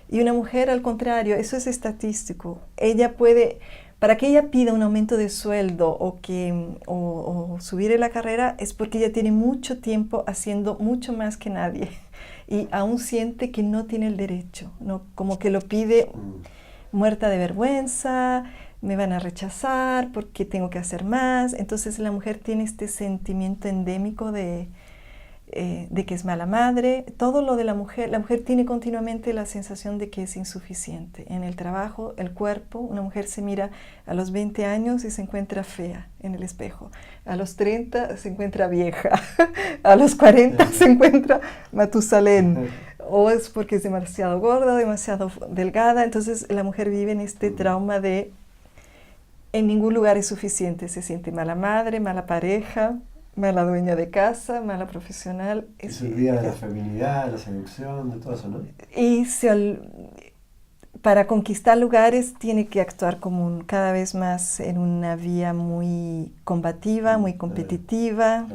Y una mujer, al contrario, eso es estadístico. Ella puede, para que ella pida un aumento de sueldo o subir en la carrera, es porque ella tiene mucho tiempo haciendo mucho más que nadie. Y aún siente que no tiene el derecho, ¿no? Como que lo pide muerta de vergüenza, me van a rechazar porque tengo que hacer más. Entonces la mujer tiene este sentimiento endémico de que es mala madre. Todo lo de la mujer tiene continuamente la sensación de que es insuficiente. En el trabajo, el cuerpo, una mujer se mira a los 20 años y se encuentra fea en el espejo. A los 30 se encuentra vieja. A los 40 se encuentra Matusalén. O es porque es demasiado gorda, demasiado delgada. Entonces la mujer vive en este trauma de en ningún lugar es suficiente. Se siente mala madre, mala pareja, mala dueña de casa, mala profesional. Y se olvida de la feminidad, de la seducción, de todo eso, ¿no? Y para conquistar lugares tiene que actuar como cada vez más en una vía muy combativa, muy competitiva.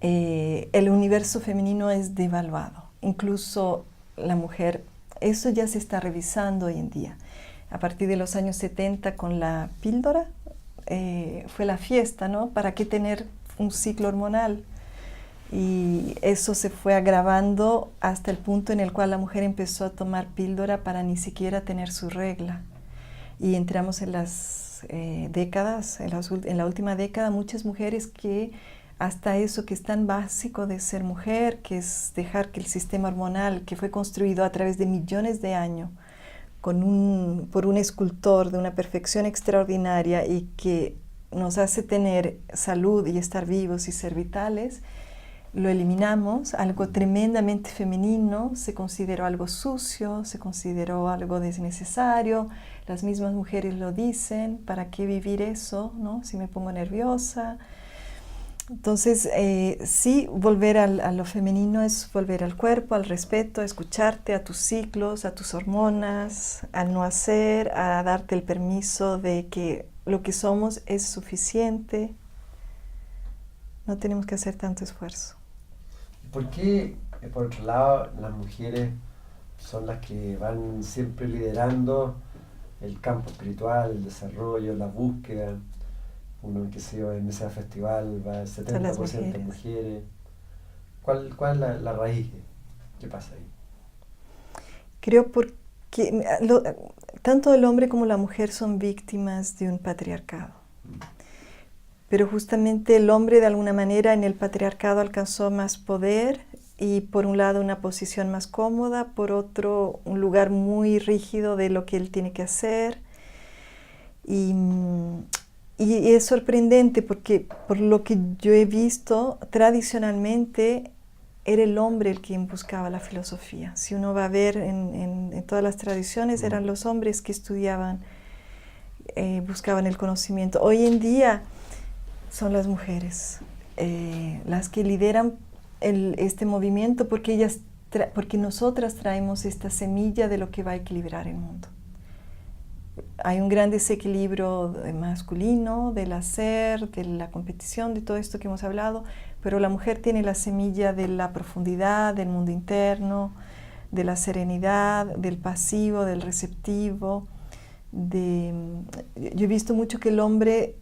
El universo femenino es devaluado. Incluso la mujer, eso ya se está revisando hoy en día. A partir de los años 70 con la píldora, fue la fiesta, ¿no? ¿Para qué tener un ciclo hormonal? Y eso se fue agravando hasta el punto en el cual la mujer empezó a tomar píldora para ni siquiera tener su regla. Y entramos en las décadas, en la última década, muchas mujeres que hasta eso que es tan básico de ser mujer, que es dejar que el sistema hormonal que fue construido a través de millones de años, por un escultor de una perfección extraordinaria y que nos hace tener salud y estar vivos y ser vitales, lo eliminamos. Algo tremendamente femenino se consideró algo sucio, se consideró algo desnecesario. Las mismas mujeres lo dicen, ¿para qué vivir eso, no? Si me pongo nerviosa. Entonces, sí, volver a lo femenino es volver al cuerpo, al respeto, a escucharte, a tus ciclos, a tus hormonas, al no hacer, a darte el permiso de que lo que somos es suficiente. No tenemos que hacer tanto esfuerzo. ¿Por qué, por otro lado, las mujeres son las que van siempre liderando el campo espiritual, el desarrollo, la búsqueda? Uno que se va en ese festival va el 70% de mujeres. ¿Cuál es la raíz? ¿Qué pasa ahí? Creo porque tanto el hombre como la mujer son víctimas de un patriarcado. Pero justamente el hombre de alguna manera en el patriarcado alcanzó más poder y por un lado una posición más cómoda, por otro un lugar muy rígido de lo que él tiene que hacer. Y es sorprendente porque por lo que yo he visto, tradicionalmente era el hombre el quien buscaba la filosofía. Si uno va a ver en todas las tradiciones, eran los hombres que estudiaban, buscaban el conocimiento. Hoy en día son las mujeres las que lideran este movimiento porque nosotras traemos esta semilla de lo que va a equilibrar el mundo. Hay un gran desequilibrio masculino, del hacer, de la competición, de todo esto que hemos hablado, pero la mujer tiene la semilla de la profundidad, del mundo interno, de la serenidad, del pasivo, del receptivo. Yo he visto mucho que el hombre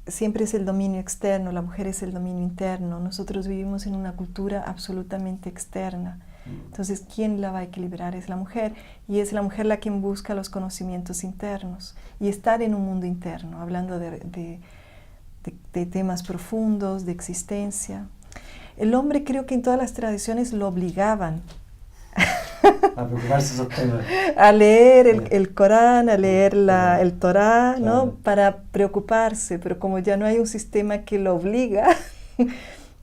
siempre es el dominio externo, la mujer es el dominio interno. Nosotros vivimos en una cultura absolutamente externa. Entonces, ¿quién la va a equilibrar? Es la mujer, y es la mujer la quien busca los conocimientos internos y estar en un mundo interno, hablando de temas profundos, de existencia. El hombre creo que en todas las tradiciones lo obligaban a preocuparse esos temas. A leer el Corán, a leer el Torá, ¿no? Claro. Para preocuparse, pero como ya no hay un sistema que lo obliga,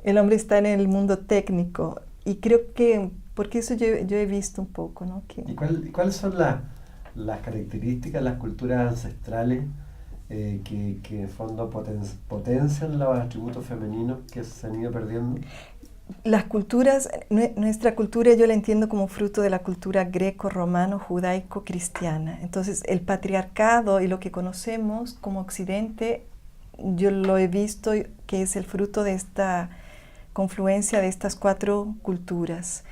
el hombre está en el mundo técnico. Y creo que, porque eso yo he visto un poco, ¿no? ¿Y cuáles son las características, las culturas ancestrales que en fondo potencian los atributos femeninos que se han ido perdiendo? Las culturas, nuestra cultura yo la entiendo como fruto de la cultura greco-romano-judaico-cristiana. Entonces el patriarcado y lo que conocemos como Occidente, yo lo he visto que es el fruto de esta confluencia de estas 4 culturas.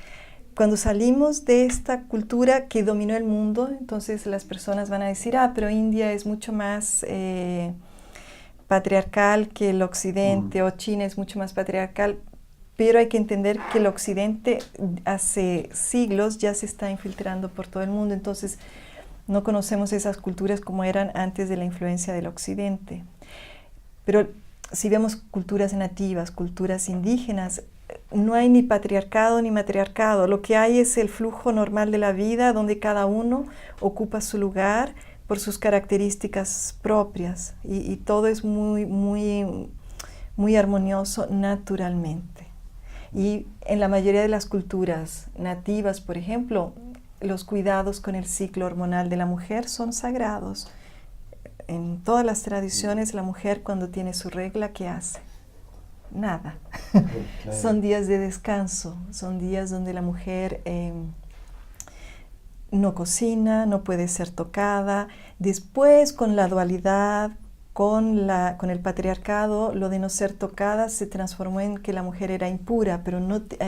Cuando salimos de esta cultura que dominó el mundo, entonces las personas van a decir, pero India es mucho más patriarcal que el Occidente, o China es mucho más patriarcal, pero hay que entender que el Occidente hace siglos ya se está infiltrando por todo el mundo, entonces no conocemos esas culturas como eran antes de la influencia del Occidente. Pero si vemos culturas nativas, culturas indígenas, no hay ni patriarcado ni matriarcado. Lo que hay es el flujo normal de la vida donde cada uno ocupa su lugar por sus características propias y todo es muy armonioso naturalmente. Y en la mayoría de las culturas nativas, por ejemplo, los cuidados con el ciclo hormonal de la mujer son sagrados. En todas las tradiciones, la mujer cuando tiene su regla, ¿qué hace? Nada. Claro. Son días de descanso, son días donde la mujer no cocina, no puede ser tocada. Después, con la dualidad, con el patriarcado, lo de no ser tocada se transformó en que la mujer era impura, pero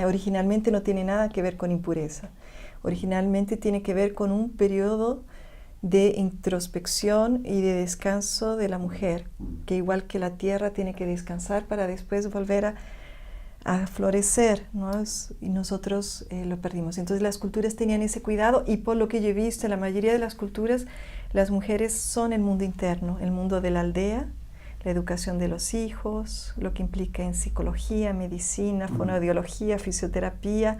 originalmente no tiene nada que ver con impureza. Originalmente tiene que ver con un periodo de introspección y de descanso de la mujer, que igual que la tierra tiene que descansar para después volver a florecer, ¿no? Y nosotros lo perdimos. Entonces las culturas tenían ese cuidado y por lo que yo he visto en la mayoría de las culturas, las mujeres son el mundo interno, el mundo de la aldea, la educación de los hijos, lo que implica en psicología, medicina, fonoaudiología, fisioterapia,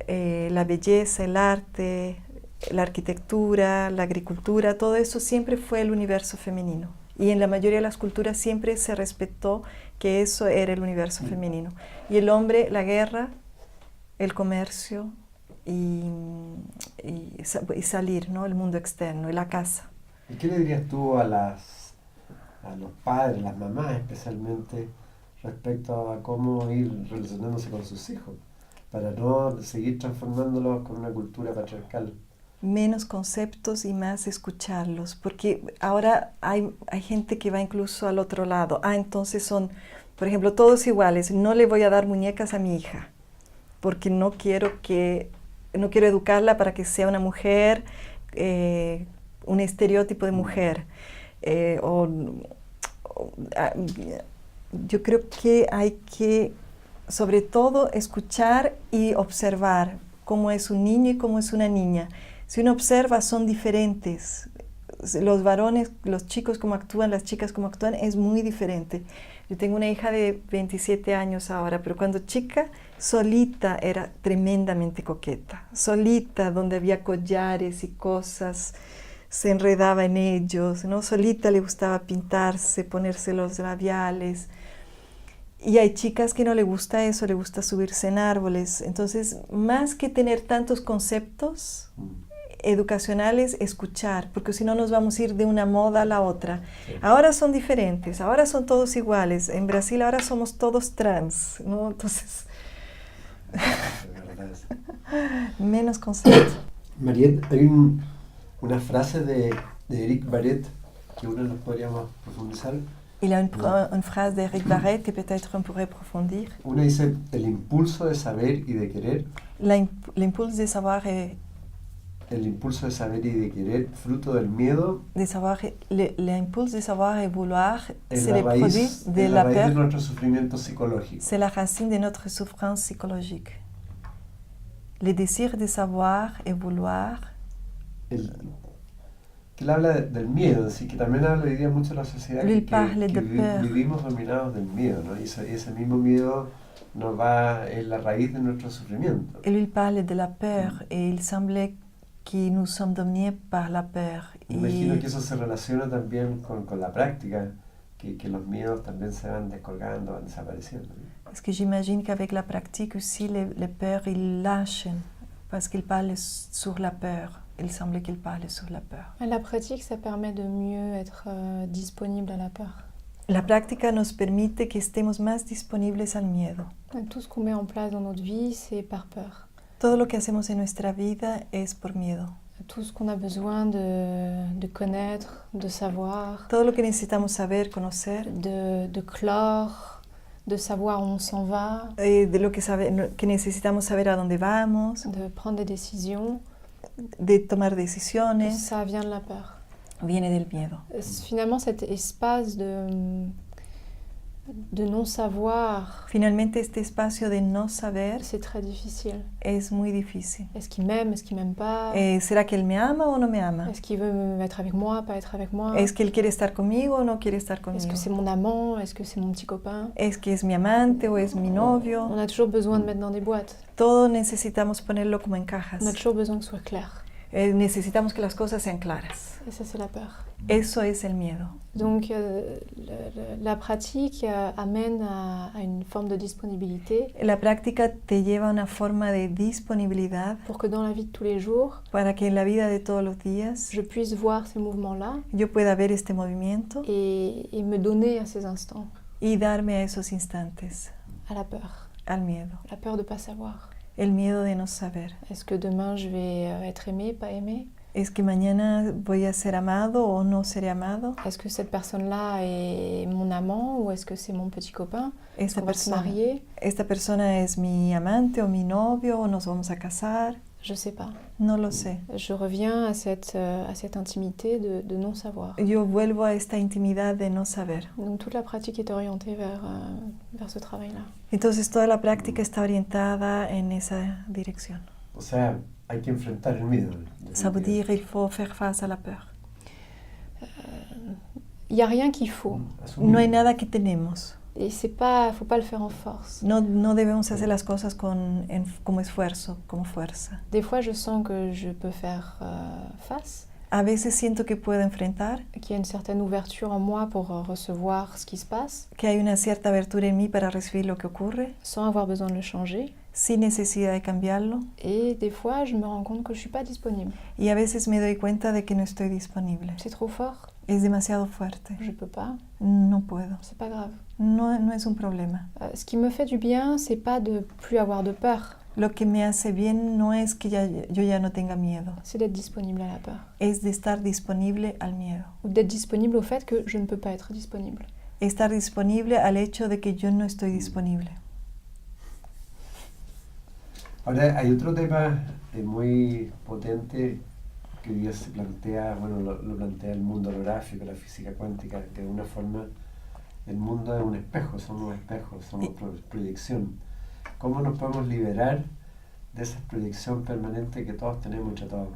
la belleza, el arte, la arquitectura, la agricultura, todo eso siempre fue el universo femenino. Y en la mayoría de las culturas siempre se respetó que eso era el universo femenino. Y el hombre, la guerra, el comercio y salir, ¿no? El mundo externo, y la casa. ¿Y qué le dirías tú a los padres, las mamás especialmente, respecto a cómo ir relacionándose con sus hijos, para no seguir transformándolos con una cultura patriarcal? Menos conceptos y más escucharlos, porque ahora hay gente que va incluso al otro lado. Entonces son, por ejemplo, todos iguales. No le voy a dar muñecas a mi hija, porque no quiero educarla para que sea una mujer, un estereotipo de mujer. Yo creo que hay que, sobre todo, escuchar y observar cómo es un niño y cómo es una niña. Si uno observa, son diferentes. Los varones, los chicos como actúan, las chicas como actúan, es muy diferente. Yo tengo una hija de 27 años ahora, pero cuando chica, solita era tremendamente coqueta. Solita, donde había collares y cosas, se enredaba en ellos, ¿no? Solita le gustaba pintarse, ponerse los labiales. Y hay chicas que no le gusta eso, le gusta subirse en árboles. Entonces, más que tener tantos conceptos educacionales, escuchar, porque si no nos vamos a ir de una moda a la otra. Sí. Ahora son diferentes, ahora son todos iguales. En Brasil ahora somos todos trans, ¿no? Entonces, menos conceptos. Mariette, hay una frase de Éric Barrett que uno nos podríamos profundizar. Il y a une phrase d'Éric Barrett que peut-être on pourrait approfondir. Una dice, el impulso de saber y de querer. L'impulse de savoir et el impulso de saber y de querer, fruto del miedo. L'impulse de savoir et vouloir, c'est le produit de la peur. De nuestro sufrimiento psicológico. C'est la racine de notre souffrance psychologique. Le désir de savoir et vouloir. Que él habla del miedo, así que también habla hoy día mucho de la sociedad que vivimos dominados del miedo, ¿no? Y ese mismo miedo es la raíz de nuestro sufrimiento. Et lui, il parle de la peur, et il semblait que nous sommes dominés par la peur. Imagino que eso se relaciona también con la práctica, que los miedos también se van descolgando, van desapareciendo, ¿no? Parce que j'imagine qu'avec la pratique aussi, les peurs, ils lâchent, parce qu'il parle sur la peur. Il semblait qu'il parlait sur la peur. La pratique, ça permet de mieux être disponible à la peur. La práctica nos permite que estemos más disponibles al miedo. Et tout ce qu'on met en place dans notre vie, c'est par peur. Todo lo que hacemos en nuestra vida es por miedo. Tout ce qu'on a besoin de connaître, de savoir, Todo lo que necesitamos saber, conocer, de clore, de savoir où on s'en va, de lo que necesitamos saber a dónde vamos, de prendre des décisions, de tomar decisiones, ça vient de la peur. viene del miedo. Finalement, cet espace de non-savoir, Finalmente, este espacio de no saber c'est très difficile. es muy difícil. Est-ce qu'il m'aime, est-ce qu'il m'aime pas? ¿Será que él me ama o no me ama? Est-ce qu'il veut être avec moi, pas être avec moi? ¿Es que él quiere estar conmigo o no quiere estar Est-ce conmigo? que c'est mon amant? Est-ce que c'est mon petit copain? ¿Es que es mi amante o es mi novio? On a toujours besoin de mettre dans des boîtes. Todo necesitamos ponerlo como en cajas. On a toujours besoin que ce soit clair. Necesitamos que las cosas sean claras. Et ça, c'est la peur. Eso es el miedo. Donc, la pratique amène à une forme de disponibilité La práctica te lleva a una forma de disponibilidad pour que dans la vie de tous les jours, para que en la vida de todos los días je puisse voir ces mouvements-là yo pueda ver este movimiento et me donner à ces instants, y darme a esos instantes, à la peur. al miedo, La peur de ne pas savoir. el miedo de no saber. Est-ce que demain je vais être aimé, pas aimé? ¿Es que mañana voy a ser amado o no seré amado? Est-ce que cette personne-là est mon amant ou est-ce que c'est mon petit copain? Est-ce qu'on va se marier? Esta persona es mi amante o mi novio o nos vamos a casar. Je ne sais pas. No lo sé. Je reviens à cette intimité de non-savoir. Yo vuelvo a esta intimidad de no saber. Donc toute la pratique est orientée vers ce travail-là. Entonces toda la práctica está orientada en esa dirección. O sea, hay que enfrentar el miedo. Ça veut dire il faut faire face à la peur. Il n'y a rien qu'il faut. No hay nada que tenemos. Et faut pas le faire en force. No debemos hacer las cosas como esfuerzo, como fuerza. Des fois, je sens que je peux faire face. A veces siento que puedo enfrentar, qu'il y a une certaine ouverture en moi pour recevoir ce qui se passe. Que hay una cierta abertura en mí para recibir lo que ocurre. Sans avoir besoin de le changer. Sin necesidad de cambiarlo. Et des fois, je me rends compte que je ne suis pas disponible. Y a veces me doy cuenta de que no estoy disponible. C'est trop fort. Es demasiado fuerte. Je ne peux pas. No puedo. C'est pas grave. No es un problema. Ce qui me fait du bien, c'est pas de plus avoir de peur. Lo que me hace bien no es que yo ya no tenga miedo. C'est d'être disponible à la peur. Es de estar disponible al miedo. Ou d'être disponible au fait que je ne peux pas être disponible. Estar disponible al hecho de que yo no estoy disponible. Ahora hay otro tema muy potente que hoy día se plantea, bueno, lo plantea el mundo holográfico, la física cuántica, que de una forma el mundo es un espejo, somos proyección. ¿Cómo nos podemos liberar de esa proyección permanente que todos tenemos entre todos?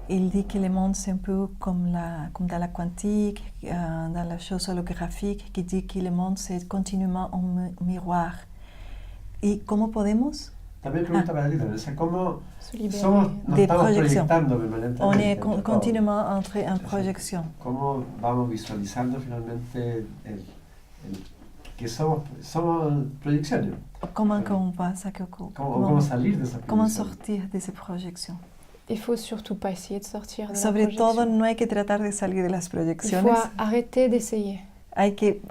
Il dit que le monde c'est un peu comme dans la quantique, dans la chose holographique, qui dit que le monde c'est continuellement un miroir. ¿Y cómo podemos? También pregunta para ti, o sea, ¿cómo nos de estamos proyección. proyectando permanentemente? On est continuellement en projection. ¿Cómo vamos visualizando finalmente que somos proyecciones? Comment on voit ça que ¿Cómo salir de esas proyecciones? Comment sortir de ces projections? Il faut surtout pas essayer de sortir de la Sobre projection. todo no hay que tratar de salir de las Il proyecciones. faut arrêter d'essayer. Hay que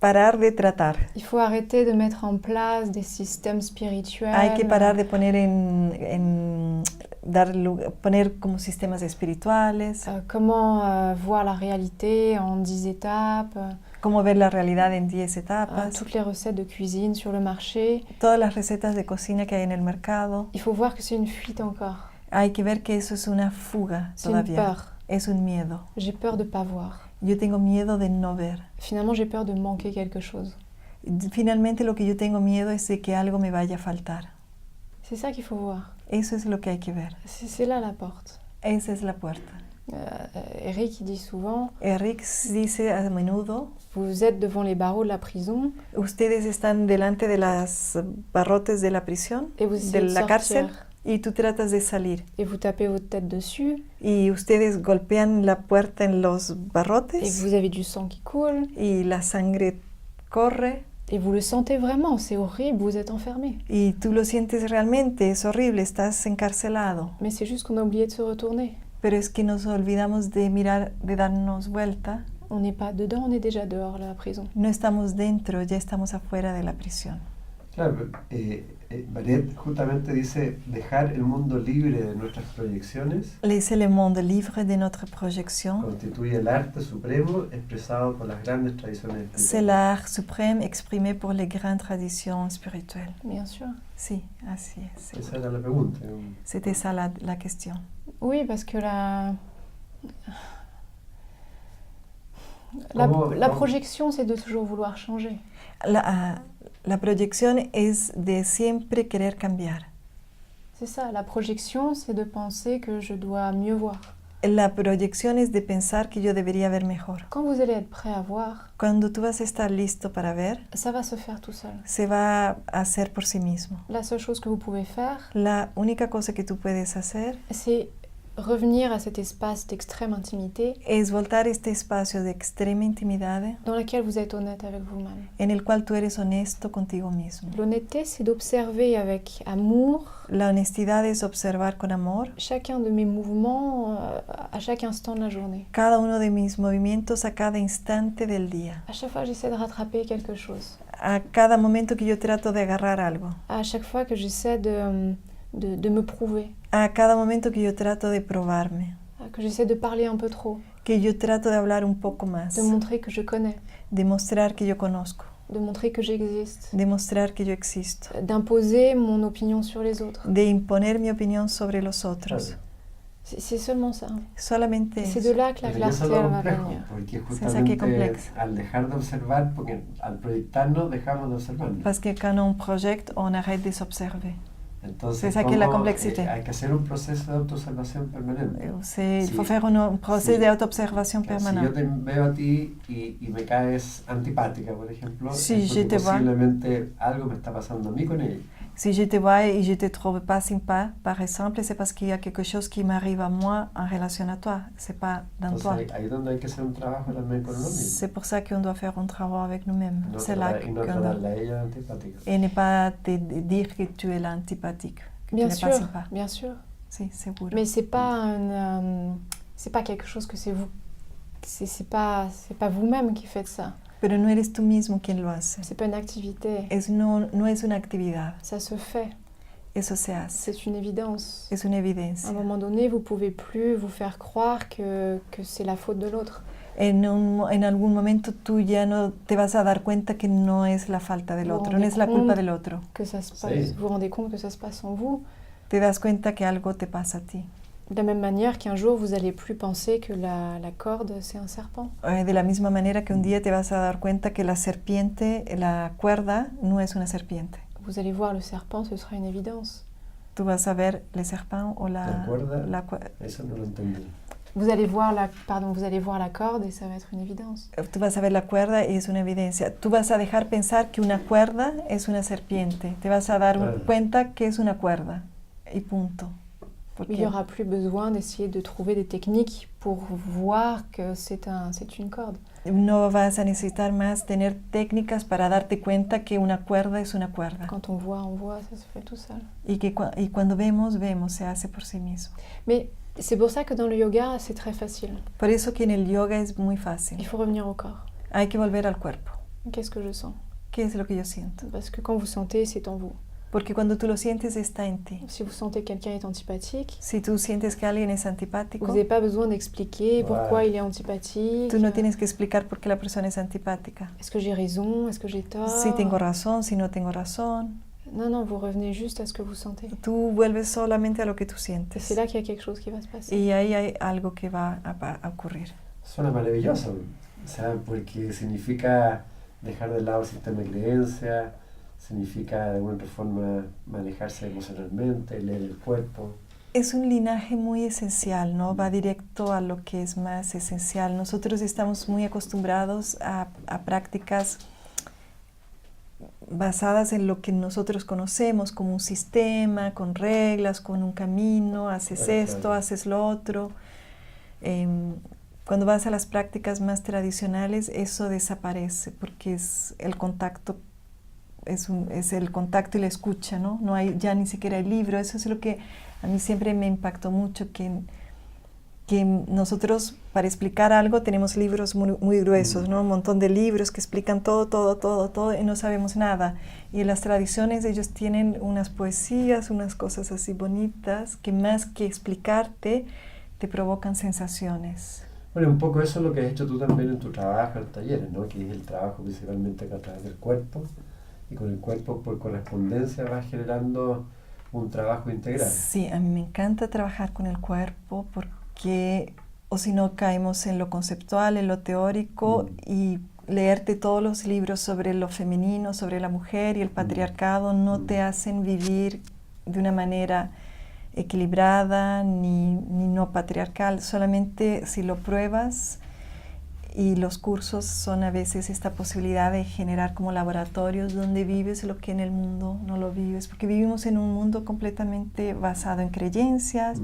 parar de tratar. Il faut arrêter de mettre en place des systèmes spirituels. Hay que parar de poner poner como sistemas espirituales. Comment voir la réalité en 10 étapes. Cómo ver la realidad en 10 etapas. Toutes les recettes de cuisine sur le marché. Todas las recetas de cocina que hay en el mercado. Il faut voir que c'est une fuite encore. Hay que ver que eso es una fuga todavía. C'est une peur. Es un miedo. J'ai peur de ne pas voir. Yo tengo miedo de no ver. Finalement, j'ai peur de manquer quelque chose. Finalmente lo que yo tengo miedo es de que algo me vaya a faltar. C'est ça qu'il faut voir. Eso es lo que hay que ver. C'est là la porte. Esa es la puerta. Eric il dit souvent, Eric dice a menudo, vous êtes devant les barreaux de la prison. Ustedes están delante de las barrotes de la prisión, et vous de la cárcel, y tú tratas de salir. Et vous tapez votre tête dessus. Y ustedes golpean la puerta en los barrotes. Et vous avez du sang qui coule. Y la sangre corre. Et vous le sentez vraiment, c'est horrible, vous êtes enfermé. Y tú lo sientes realmente, es horrible, estás encarcelado. Mais c'est juste qu'on a oublié de se retourner. Pero es que nos olvidamos de mirar, de darnos vuelta. On n'est pas dedans, on est déjà dehors de la prison. No estamos dentro, ya estamos afuera de la prisión. Claro, Baret justamente dice dejar el mundo libre de nuestras proyecciones Laisser le monde libre de notre projection, constituye el arte supremo expresado por las grandes tradiciones c'est espirituales. l'art suprême exprimé por les grandes traditions spirituelles. Bien sûr. Sí, así es. Esa era la pregunta. C'était ça la question. Oui, parce que la Comment- projection, c'est de toujours vouloir changer. La proyección es de siempre querer cambiar. C'est ça, la projection, c'est de penser que je dois mieux voir. La proyección es de pensar que yo debería ver mejor. Quand vous allez être prêt à voir, Cuando tú vas a estar listo para ver, ça va se faire tout seul. se va a hacer por sí mismo. La seule chose que vous pouvez faire, La única cosa que tú puedes hacer c'est revenir à cet espace d'extrême intimité es voltar este espacio de extrema intimidad dans lequel vous êtes honnête avec vous-même. en el cual tú eres honesto contigo mismo. L'honnêteté, c'est d'observer avec amour La honestidad es observar con amor chacun de mes mouvements à chaque instant de la journée. cada uno de mis movimientos a cada instante del día. À chaque fois que j'essaie de rattraper quelque chose, A cada momento que yo trato de agarrar algo. à chaque fois que j'essaie de me prouver, A cada momento que yo trato de probarme. que j'essaie de parler un peu trop, Que yo trato de hablar un poco más. de montrer que je connais, De mostrar que yo conozco. de montrer que j'existe, De mostrar que yo existo. d'imposer mon opinion sur les autres. De imponer mi opinión sobre los otros. Claro. C'est seulement ça. Solamente C'est eso. de là que la Pero ya eso clarté es lo va complejo, venir. porque C'est ça qui est justamente complexe. al dejar de observar, porque al proyectarnos dejamos de observarnos. Parce que quand on projette, on arrête de s'observer. Entonces, c'est ça qui est la ¿cómo, complexité. hay que hacer un proceso de autoobservación permanente. Il Sí. faut faire un procès Sí. d'auto-observation Si yo permanente. te veo a ti y me caes antipática, por ejemplo, Sí, es porque je te vois. posiblemente algo me está pasando a mí con ella. Si je te vois et je te trouve pas sympa, par exemple, c'est parce qu'il y a quelque chose qui m'arrive à moi en relation à toi. C'est pas dans toi. Entonces ahí es donde hay que hacer un trabajo también con uno mismo. C'est pour ça qu'on doit faire un travail avec nous-mêmes. No C'est là y no qu'on doit... tratarla a ella antipática. Et ne pas te dire que tu es l'antipathique. Que Bien tu n'es pas sûr, sympa. bien sûr. Si, seguro. Mais c'est pas quelque chose que c'est vous. C'est pas vous-même qui faites ça. Pero no eres tú mismo quien lo hace. C'est pas une activité. No es una actividad. Ça se fait. Eso se hace. C'est une évidence. Es una À evidencia. un moment donné, vous pouvez plus vous faire croire que c'est la faute de l'autre. En algún momento tú ya no te vas a dar cuenta que no es la falta del otro, no es la culpa del otro. Que ça se Sí. passe. Vous vous rendez compte que ça se passe en vous. Te das cuenta que algo te pasa a ti. De la même manière qu'un jour, vous allez plus penser que la corde, c'est un serpent. De la misma manera que un día te vas a dar cuenta que la serpiente, la cuerda, no es una serpiente. Vous allez voir le serpent, ce sera une évidence. Tú vas a ver el serpent o La cuerda. la cu- Eso no lo entendí. Vous allez voir la corde et ça va être une évidence. Tú vas a ver la cuerda y es una evidencia. Tú vas a dejar pensar que una cuerda es una serpiente. Te vas a dar Claro. cuenta que es una cuerda. Y punto. Il n'y aura plus besoin d'essayer de trouver des techniques pour voir que c'est une corde. No vas a necesitar más tener técnicas para darte cuenta que una cuerda es una cuerda. Quand on voit, ça se fait tout seul. Y cuando vemos, se hace por sí mismo. Mais c'est pour ça que dans le yoga, c'est très facile. Por eso que en el yoga es muy fácil. Il faut revenir au corps. Hay que volver al cuerpo. Qu'est-ce que je sens? ¿Qué es lo que yo siento? Parce que quand vous sentez, c'est en vous. Porque cuando tú lo sientes, está en ti. Si vous sentez que quelqu'un est antipathique, Si tú sientes que alguien es vous antipático, n'avez pas besoin d'expliquer pourquoi Ouais. il est antipathique. tú no tienes que explicar por qué la persona es antipática. Est-ce que j'ai raison? Est-ce que j'ai tort? Si tengo razón, si no tengo razón. Non, vous revenez juste à ce que vous sentez. Tú vuelves solamente a lo que tú Et sientes. c'est là qu'il y a quelque chose qui va se passer. Y ahí hay algo que va a ocurrir. Suena maravilloso, o sea, porque significa dejar de lado el sistema de creencias, significa de alguna otra forma manejarse emocionalmente, leer el cuerpo. Es un linaje muy esencial, ¿no? Va directo a lo que es más esencial. Nosotros estamos muy acostumbrados a prácticas basadas en lo que nosotros conocemos como un sistema, con reglas, con un camino, haces Claro, esto, claro. haces lo otro. Cuando vas a las prácticas más tradicionales, eso desaparece porque es el contacto, es el contacto y la escucha, ¿no? No hay ya ni siquiera el libro. Eso es lo que a mí siempre me impactó mucho, que que nosotros para explicar algo tenemos libros muy gruesos, ¿no? Un montón de libros que explican todo y no sabemos nada. Y en las tradiciones ellos tienen unas poesías, unas cosas así bonitas que más que explicarte te provocan sensaciones. Bueno, un poco eso es lo que has hecho tú también en tu trabajo en los talleres, ¿no? Que es el trabajo principalmente a través del cuerpo, y con el cuerpo por correspondencia vas generando un trabajo integral. Sí, a mí me encanta trabajar con el cuerpo porque o si no caemos en lo conceptual, en lo teórico, y leerte todos los libros sobre lo femenino, sobre la mujer y el patriarcado no te hacen vivir de una manera equilibrada ni no patriarcal, solamente si lo pruebas. Y los cursos son a veces esta posibilidad de generar como laboratorios donde vives lo que en el mundo no lo vives, porque vivimos en un mundo completamente basado en creencias,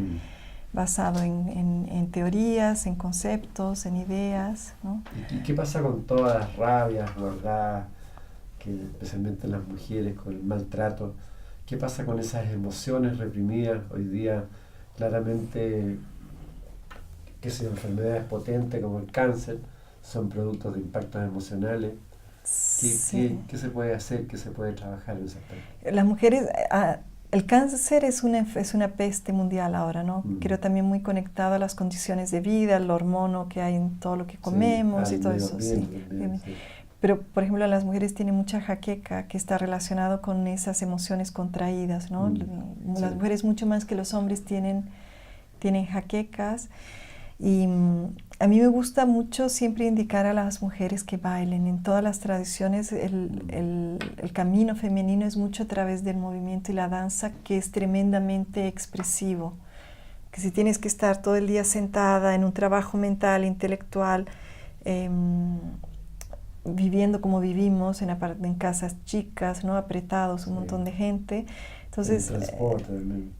basado en teorías, en conceptos, en ideas, ¿no? ¿Y qué pasa con todas las rabias guardadas, que especialmente en las mujeres, con el maltrato? ¿Qué pasa con esas emociones reprimidas hoy día? Claramente, que son enfermedades potentes como el cáncer, son productos de impactos emocionales. ¿Qué se puede hacer? ¿Qué se puede trabajar en ese aspecto? Las mujeres, el cáncer es una peste mundial ahora, ¿no? Creo también muy conectado a las condiciones de vida, al hormono que hay en todo lo que comemos y todo eso. Pero, por ejemplo, las mujeres tienen mucha jaqueca que está relacionado con esas emociones contraídas, ¿no? Las mujeres mucho más que los hombres tienen jaquecas. Y a mí me gusta mucho siempre indicar a las mujeres que bailen. En todas las tradiciones el camino femenino es mucho a través del movimiento y la danza, que es tremendamente expresivo. Que si tienes que estar todo el día sentada en un trabajo mental, intelectual, viviendo como vivimos en casas chicas, ¿no? Apretados, un montón de gente. Entonces,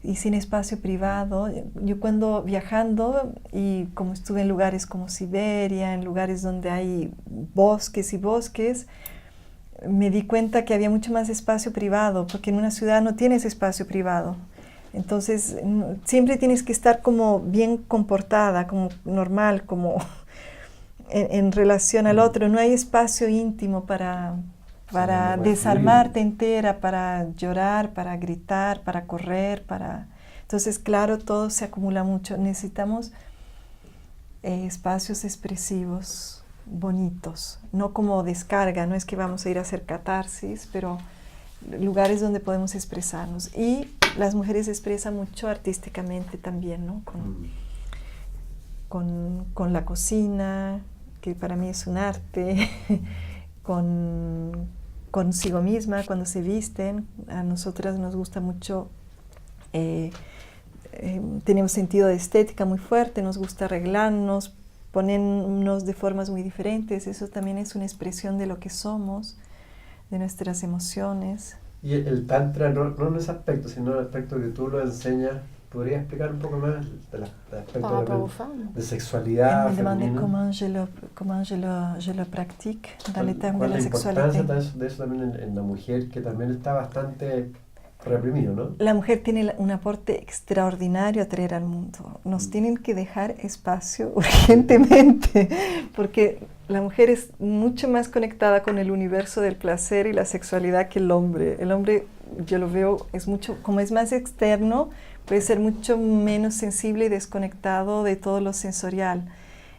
y sin espacio privado. Yo cuando viajando, y como estuve en lugares como Siberia, en lugares donde hay bosques y bosques, me di cuenta que había mucho más espacio privado, porque en una ciudad no tienes espacio privado. Entonces, siempre tienes que estar como bien comportada, como normal, como en relación al otro. No hay espacio íntimo para desarmarte entera, para llorar, para gritar, para correr, Entonces, claro, todo se acumula mucho. Necesitamos espacios expresivos, bonitos, no como descarga, no es que vamos a ir a hacer catarsis, pero lugares donde podemos expresarnos. Y las mujeres expresan mucho artísticamente también, ¿no? Con la cocina, que para mí es un arte, consigo misma, cuando se visten. A nosotras nos gusta mucho, tenemos sentido de estética muy fuerte, nos gusta arreglarnos, ponernos de formas muy diferentes. Eso también es una expresión de lo que somos, de nuestras emociones. Y el tantra, no en ese aspecto, sino en el aspecto que tú lo enseñas, ¿podrías explicar un poco más del aspecto de sexualidad femenina? Comment je le pratique dans les termes ¿Cuál de la es la sexualité? importancia de eso también en la mujer, que también está bastante reprimido, ¿no? La mujer tiene un aporte extraordinario a traer al mundo. Nos tienen que dejar espacio urgentemente, porque la mujer es mucho más conectada con el universo del placer y la sexualidad que el hombre. El hombre, yo lo veo, como es más externo, puede ser mucho menos sensible y desconectado de todo lo sensorial.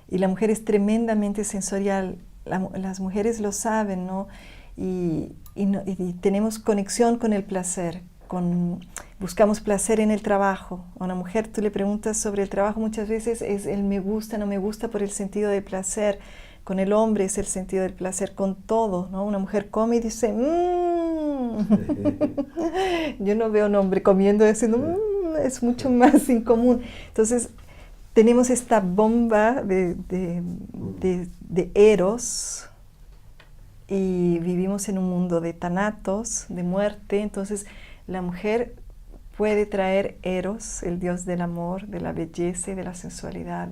Y la mujer es tremendamente sensorial. Las mujeres lo saben, ¿no? Y tenemos conexión con el placer. Buscamos placer en el trabajo. A una mujer tú le preguntas sobre el trabajo, muchas veces es el me gusta, no me gusta por el sentido de placer. Con el hombre es el sentido del placer, con todo, ¿no? Una mujer come y dice, Yo no veo a un hombre comiendo y diciendo, es mucho más incomún. Entonces, tenemos esta bomba de eros, y vivimos en un mundo de tanatos, de muerte. Entonces, la mujer puede traer eros, el dios del amor, de la belleza y de la sensualidad,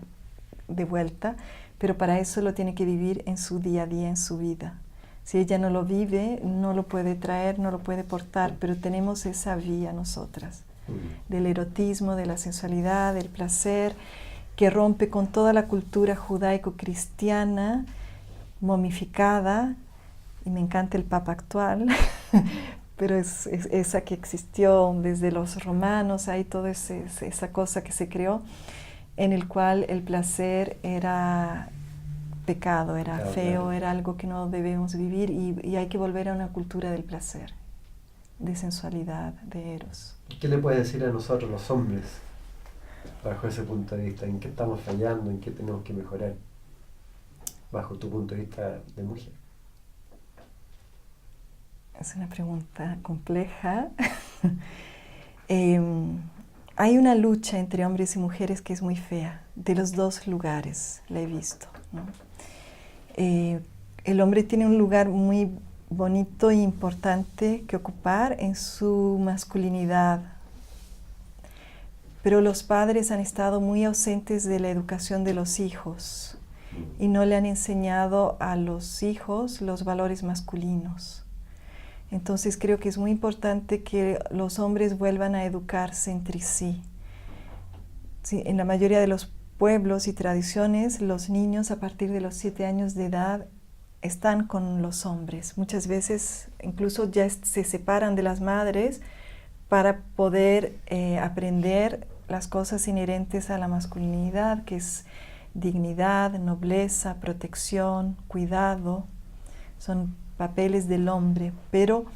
de vuelta, pero para eso lo tiene que vivir en su día a día, en su vida. Si ella no lo vive, no lo puede traer, no lo puede portar, pero tenemos esa vía nosotras, del erotismo, de la sensualidad, del placer, que rompe con toda la cultura judaico-cristiana, momificada, y me encanta el Papa actual, pero es esa que existió desde los romanos, hay toda esa cosa que se creó, en el cual el placer era pecado, era feo, era algo que no debemos vivir, y hay que volver a una cultura del placer, de sensualidad, de eros. ¿Qué le puedes decir a nosotros los hombres bajo ese punto de vista? ¿En qué estamos fallando? ¿En qué tenemos que mejorar bajo tu punto de vista de mujer? Es una pregunta compleja. Hay una lucha entre hombres y mujeres que es muy fea, de los dos lugares, la he visto, ¿no? El hombre tiene un lugar muy bonito e importante que ocupar en su masculinidad, pero los padres han estado muy ausentes de la educación de los hijos y no le han enseñado a los hijos los valores masculinos. Entonces creo que es muy importante que los hombres vuelvan a educarse entre sí. Sí, en la mayoría de los pueblos y tradiciones, los niños a partir de los 7 años de edad están con los hombres. Muchas veces incluso ya se separan de las madres para poder aprender las cosas inherentes a la masculinidad, que es dignidad, nobleza, protección, cuidado. Son papeles del hombre, pero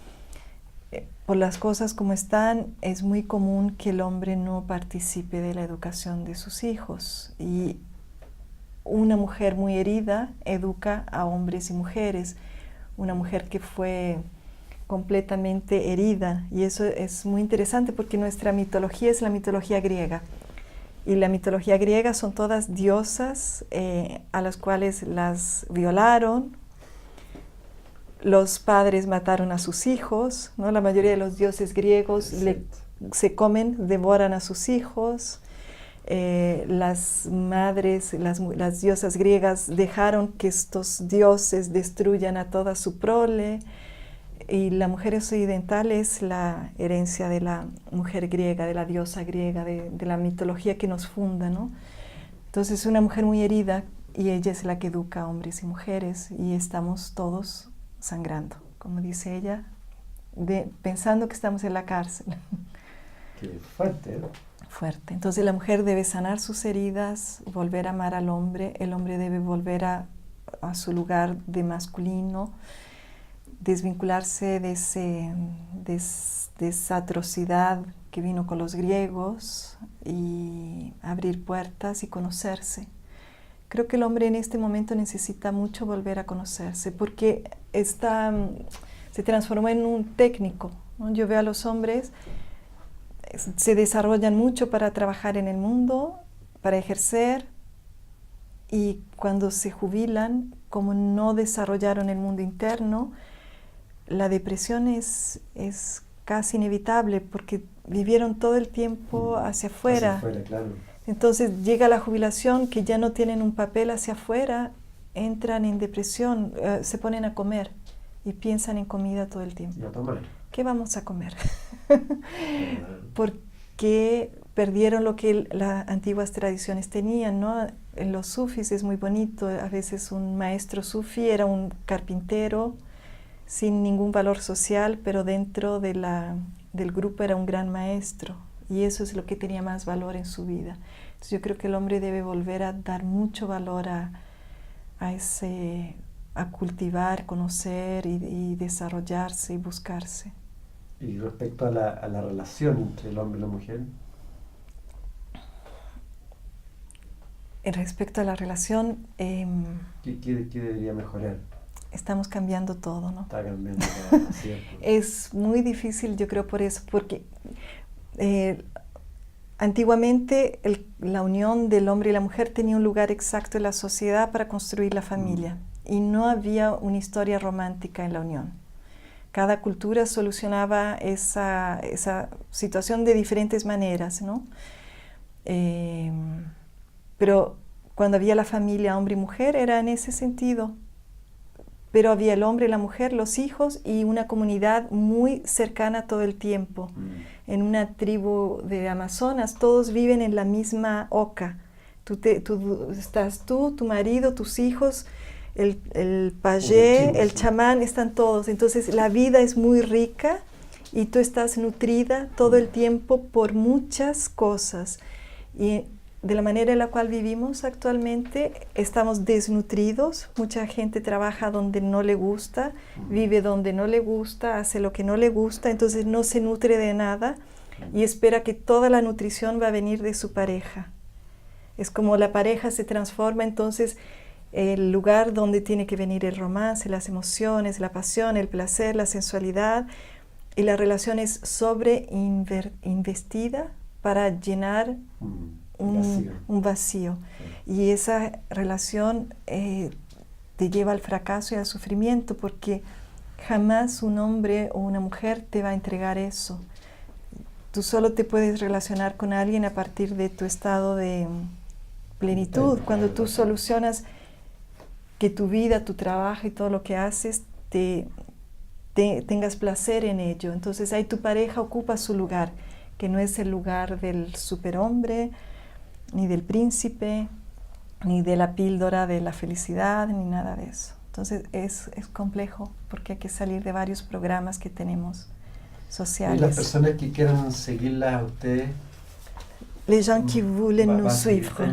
por las cosas como están, es muy común que el hombre no participe de la educación de sus hijos. Y una mujer muy herida educa a hombres y mujeres. Una mujer que fue completamente herida, y eso es muy interesante porque nuestra mitología es la mitología griega. Y la mitología griega son todas diosas a las cuales las violaron. Los padres mataron a sus hijos, ¿no? La mayoría de los dioses griegos se comen, devoran a sus hijos. Las madres, las diosas griegas dejaron que estos dioses destruyan a toda su prole. Y la mujer occidental es la herencia de la mujer griega, de la diosa griega, de la mitología que nos funda, ¿no? Entonces, una mujer muy herida, y ella es la que educa a hombres y mujeres, y estamos todos sangrando, como dice ella, pensando que estamos en la cárcel. Qué fuerte, ¿no? Fuerte. Entonces la mujer debe sanar sus heridas, volver a amar al hombre, el hombre debe volver a su lugar de masculino, desvincularse de esa atrocidad que vino con los griegos y abrir puertas y conocerse. Creo que el hombre en este momento necesita mucho volver a conocerse porque se transformó en un técnico, ¿no? Yo veo a los hombres, se desarrollan mucho para trabajar en el mundo, para ejercer, y cuando se jubilan, como no desarrollaron el mundo interno, la depresión es casi inevitable porque vivieron todo el tiempo hacia afuera. Hacia afuera, claro. Entonces llega la jubilación, que ya no tienen un papel hacia afuera, entran en depresión, se ponen a comer y piensan en comida todo el tiempo. Y a tomar. ¿Qué vamos a comer? Porque perdieron lo que las antiguas tradiciones tenían, ¿no? En los sufis es muy bonito, a veces un maestro sufi era un carpintero sin ningún valor social, pero dentro del grupo era un gran maestro, y eso es lo que tenía más valor en su vida. Entonces yo creo que el hombre debe volver a dar mucho valor a cultivar, conocer y desarrollarse y buscarse. Y respecto a la relación entre el hombre y la mujer. Respecto a la relación, ¿Qué debería mejorar? Estamos cambiando todo, ¿no? Está cambiando todo, ¿cierto? Es muy difícil, yo creo, por eso, porque antiguamente la unión del hombre y la mujer tenía un lugar exacto en la sociedad para construir la familia, y no había una historia romántica en la unión. Cada cultura solucionaba esa situación de diferentes maneras, ¿no? Pero cuando había la familia hombre y mujer era en ese sentido. Pero había el hombre, la mujer, los hijos y una comunidad muy cercana todo el tiempo. En una tribu de Amazonas todos viven en la misma oca, Estás tú, tu marido, tus hijos, el payé, el chamán, están todos. Entonces la vida es muy rica y tú estás nutrida todo el tiempo por muchas cosas. Y de la manera en la cual vivimos actualmente, estamos desnutridos. Mucha gente trabaja donde no le gusta, vive donde no le gusta, hace lo que no le gusta, entonces no se nutre de nada y espera que toda la nutrición va a venir de su pareja. Es como la pareja se transforma, entonces el lugar donde tiene que venir el romance, las emociones, la pasión, el placer, la sensualidad, y la relación es investida para llenar un vacío. Y esa relación te lleva al fracaso y al sufrimiento, porque jamás un hombre o una mujer te va a entregar eso. Tú solo te puedes relacionar con alguien a partir de tu estado de plenitud. Cuando tú solucionas que tu vida, tu trabajo y todo lo que haces tengas placer en ello. Entonces ahí tu pareja ocupa su lugar, que no es el lugar del superhombre, ni del príncipe, ni de la píldora de la felicidad, ni nada de eso. Entonces es complejo porque hay que salir de varios programas que tenemos sociales. ¿Y las personas que quieran seguirla a ustedes? Les gens qui voulaient nous suivre.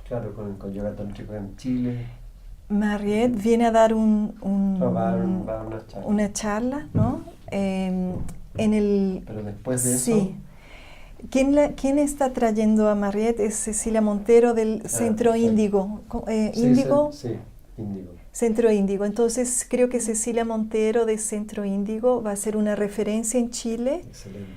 Claro, con yoga tántrico en Chile. Mariette viene a dar una charla, ¿no? Pero después de eso... Sí. ¿Quién está trayendo a Mariette? Es Cecilia Montero del Centro Índigo. ¿Índigo? Sí, Índigo. Centro Índigo. Entonces creo que Cecilia Montero de Centro Índigo va a ser una referencia en Chile. Excelente.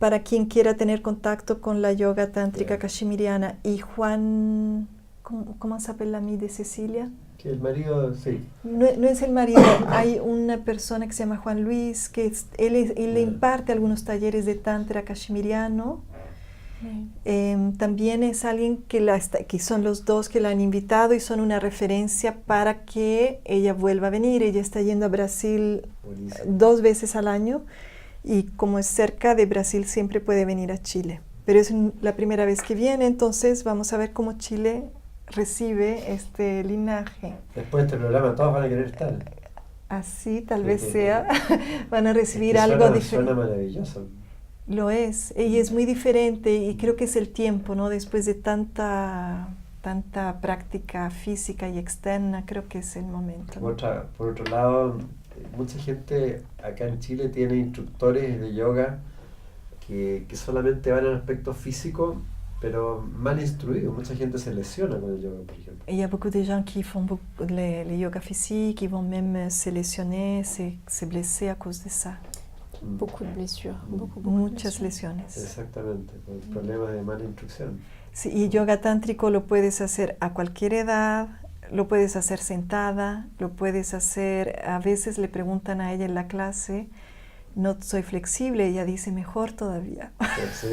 Para quien quiera tener contacto con la yoga tántrica cachemiriana. Y Juan, ¿cómo se llama de Cecilia? Que el marido, sí. No es el marido, hay una persona que se llama Juan Luis, que él le imparte algunos talleres de tantra cachemiriano. También es alguien que son los dos que la han invitado y son una referencia para que ella vuelva a venir. Ella está yendo a Brasil 2 veces al año y como es cerca de Brasil siempre puede venir a Chile. Pero es la primera vez que viene, entonces vamos a ver cómo Chile recibe este linaje. Después de este programa todos van a querer estar. Así tal vez sea, van a recibir algo diferente. Suena maravilloso. Lo es, y es muy diferente y creo que es el tiempo, ¿no? Después de tanta práctica física y externa, creo que es el momento, ¿no? Por otro lado, mucha gente acá en Chile tiene instructores de yoga que solamente van al aspecto físico, pero mal instruido. Mucha gente se lesiona con el yoga, por ejemplo. Il y a beaucoup de gens qui font les yoga physiques, qui vont même se lesioner, se blesser à cause de ça. Beaucoup de blessures. Muchas lesiones. Exactamente, por problemas de mala instrucción. Sí, y yoga tántrico lo puedes hacer a cualquier edad, lo puedes hacer sentada, lo puedes hacer, a veces le preguntan a ella en la clase, no soy flexible, ella dice mejor todavía. Sí.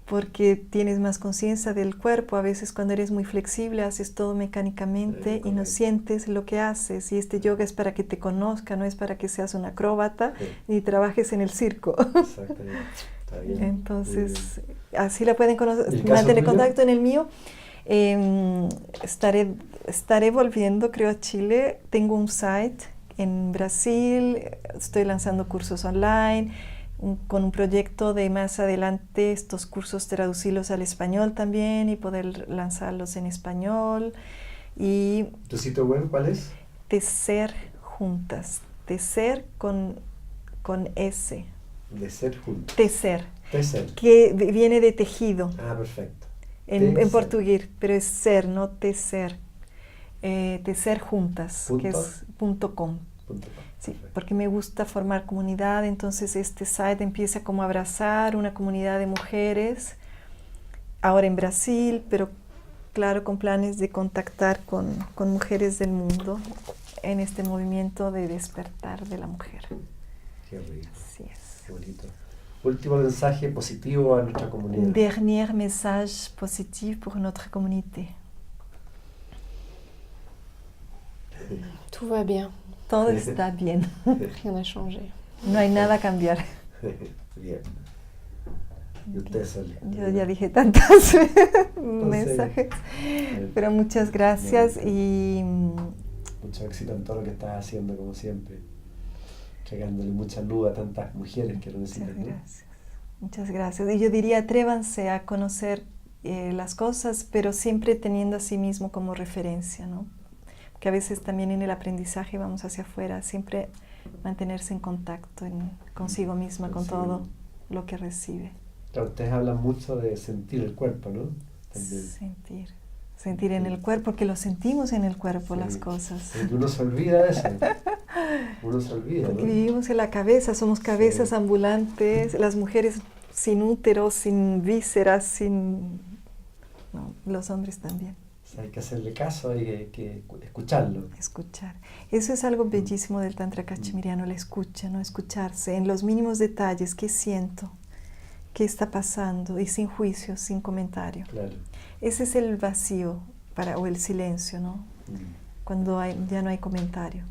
Porque tienes más conciencia del cuerpo. A veces cuando eres muy flexible haces todo mecánicamente y no sientes lo que haces. Y este yoga es para que te conozca, no es para que seas un acróbata ni trabajes en el circo. Exactamente. Está bien. Entonces, así la pueden mantener contacto. En el mío, estaré volviendo, creo, a Chile. Tengo un site en Brasil, estoy lanzando cursos online, con un proyecto de más adelante estos cursos traducirlos al español también y poder lanzarlos en español. Y ¿tu sitio web cuál es? Tecer Juntas. Tecer con S. De ser juntas. Tecer. Tecer. Que viene de tejido. Ah, perfecto. En portugués, pero es ser, no tecer. Tecer Juntas, que es .com. Sí, porque me gusta formar comunidad, entonces este site empieza como a abrazar una comunidad de mujeres, ahora en Brasil, pero claro, con planes de contactar con mujeres del mundo en este movimiento de despertar de la mujer. Qué rico. Así es. Qué bonito. Último mensaje positivo a nuestra comunidad. Un dernier message positif pour notre communauté. Tout va bien. Todo está bien. Rien n'a changé. No hay nada a cambiar. Bien. Y usted solo. Yo ya dije tantas mensajes, pero muchas gracias y mucho éxito en todo lo que estás haciendo, como siempre, regándole mucha luz a tantas mujeres que lo necesitan. Muchas gracias. Muchas gracias. Y yo diría, atrévanse a conocer las cosas, pero siempre teniendo a sí mismo como referencia, ¿no? Que a veces también en el aprendizaje vamos hacia afuera, siempre mantenerse en contacto consigo misma, con todo lo que recibe. Claro, ustedes hablan mucho de sentir el cuerpo, ¿no? También. Sentir en el cuerpo, porque lo sentimos en el cuerpo, las cosas. Porque uno se olvida de eso. Uno se olvida, porque ¿no? vivimos en la cabeza, somos cabezas ambulantes, las mujeres sin útero, sin vísceras, no, los hombres también. O sea, hay que hacerle caso, hay que escucharlo. Escuchar. Eso es algo bellísimo del Tantra Cachemiriano, la escucha, ¿no? Escucharse en los mínimos detalles, qué siento, qué está pasando, y sin juicio, sin comentario. Claro. Ese es el vacío o el silencio, ¿no? Cuando ya no hay comentario.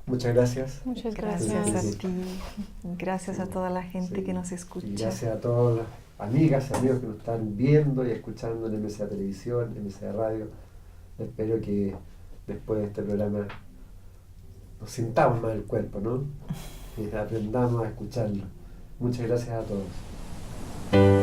Muchas gracias. Muchas Gracias gracias. a ti, gracias a toda la gente que nos escucha. Y gracias a todas las amigas y amigos que nos están viendo y escuchando en MCA Televisión, MCA Radio. Espero que después de este programa nos sintamos más el cuerpo, ¿no? Y aprendamos a escucharlo. Muchas gracias a todos.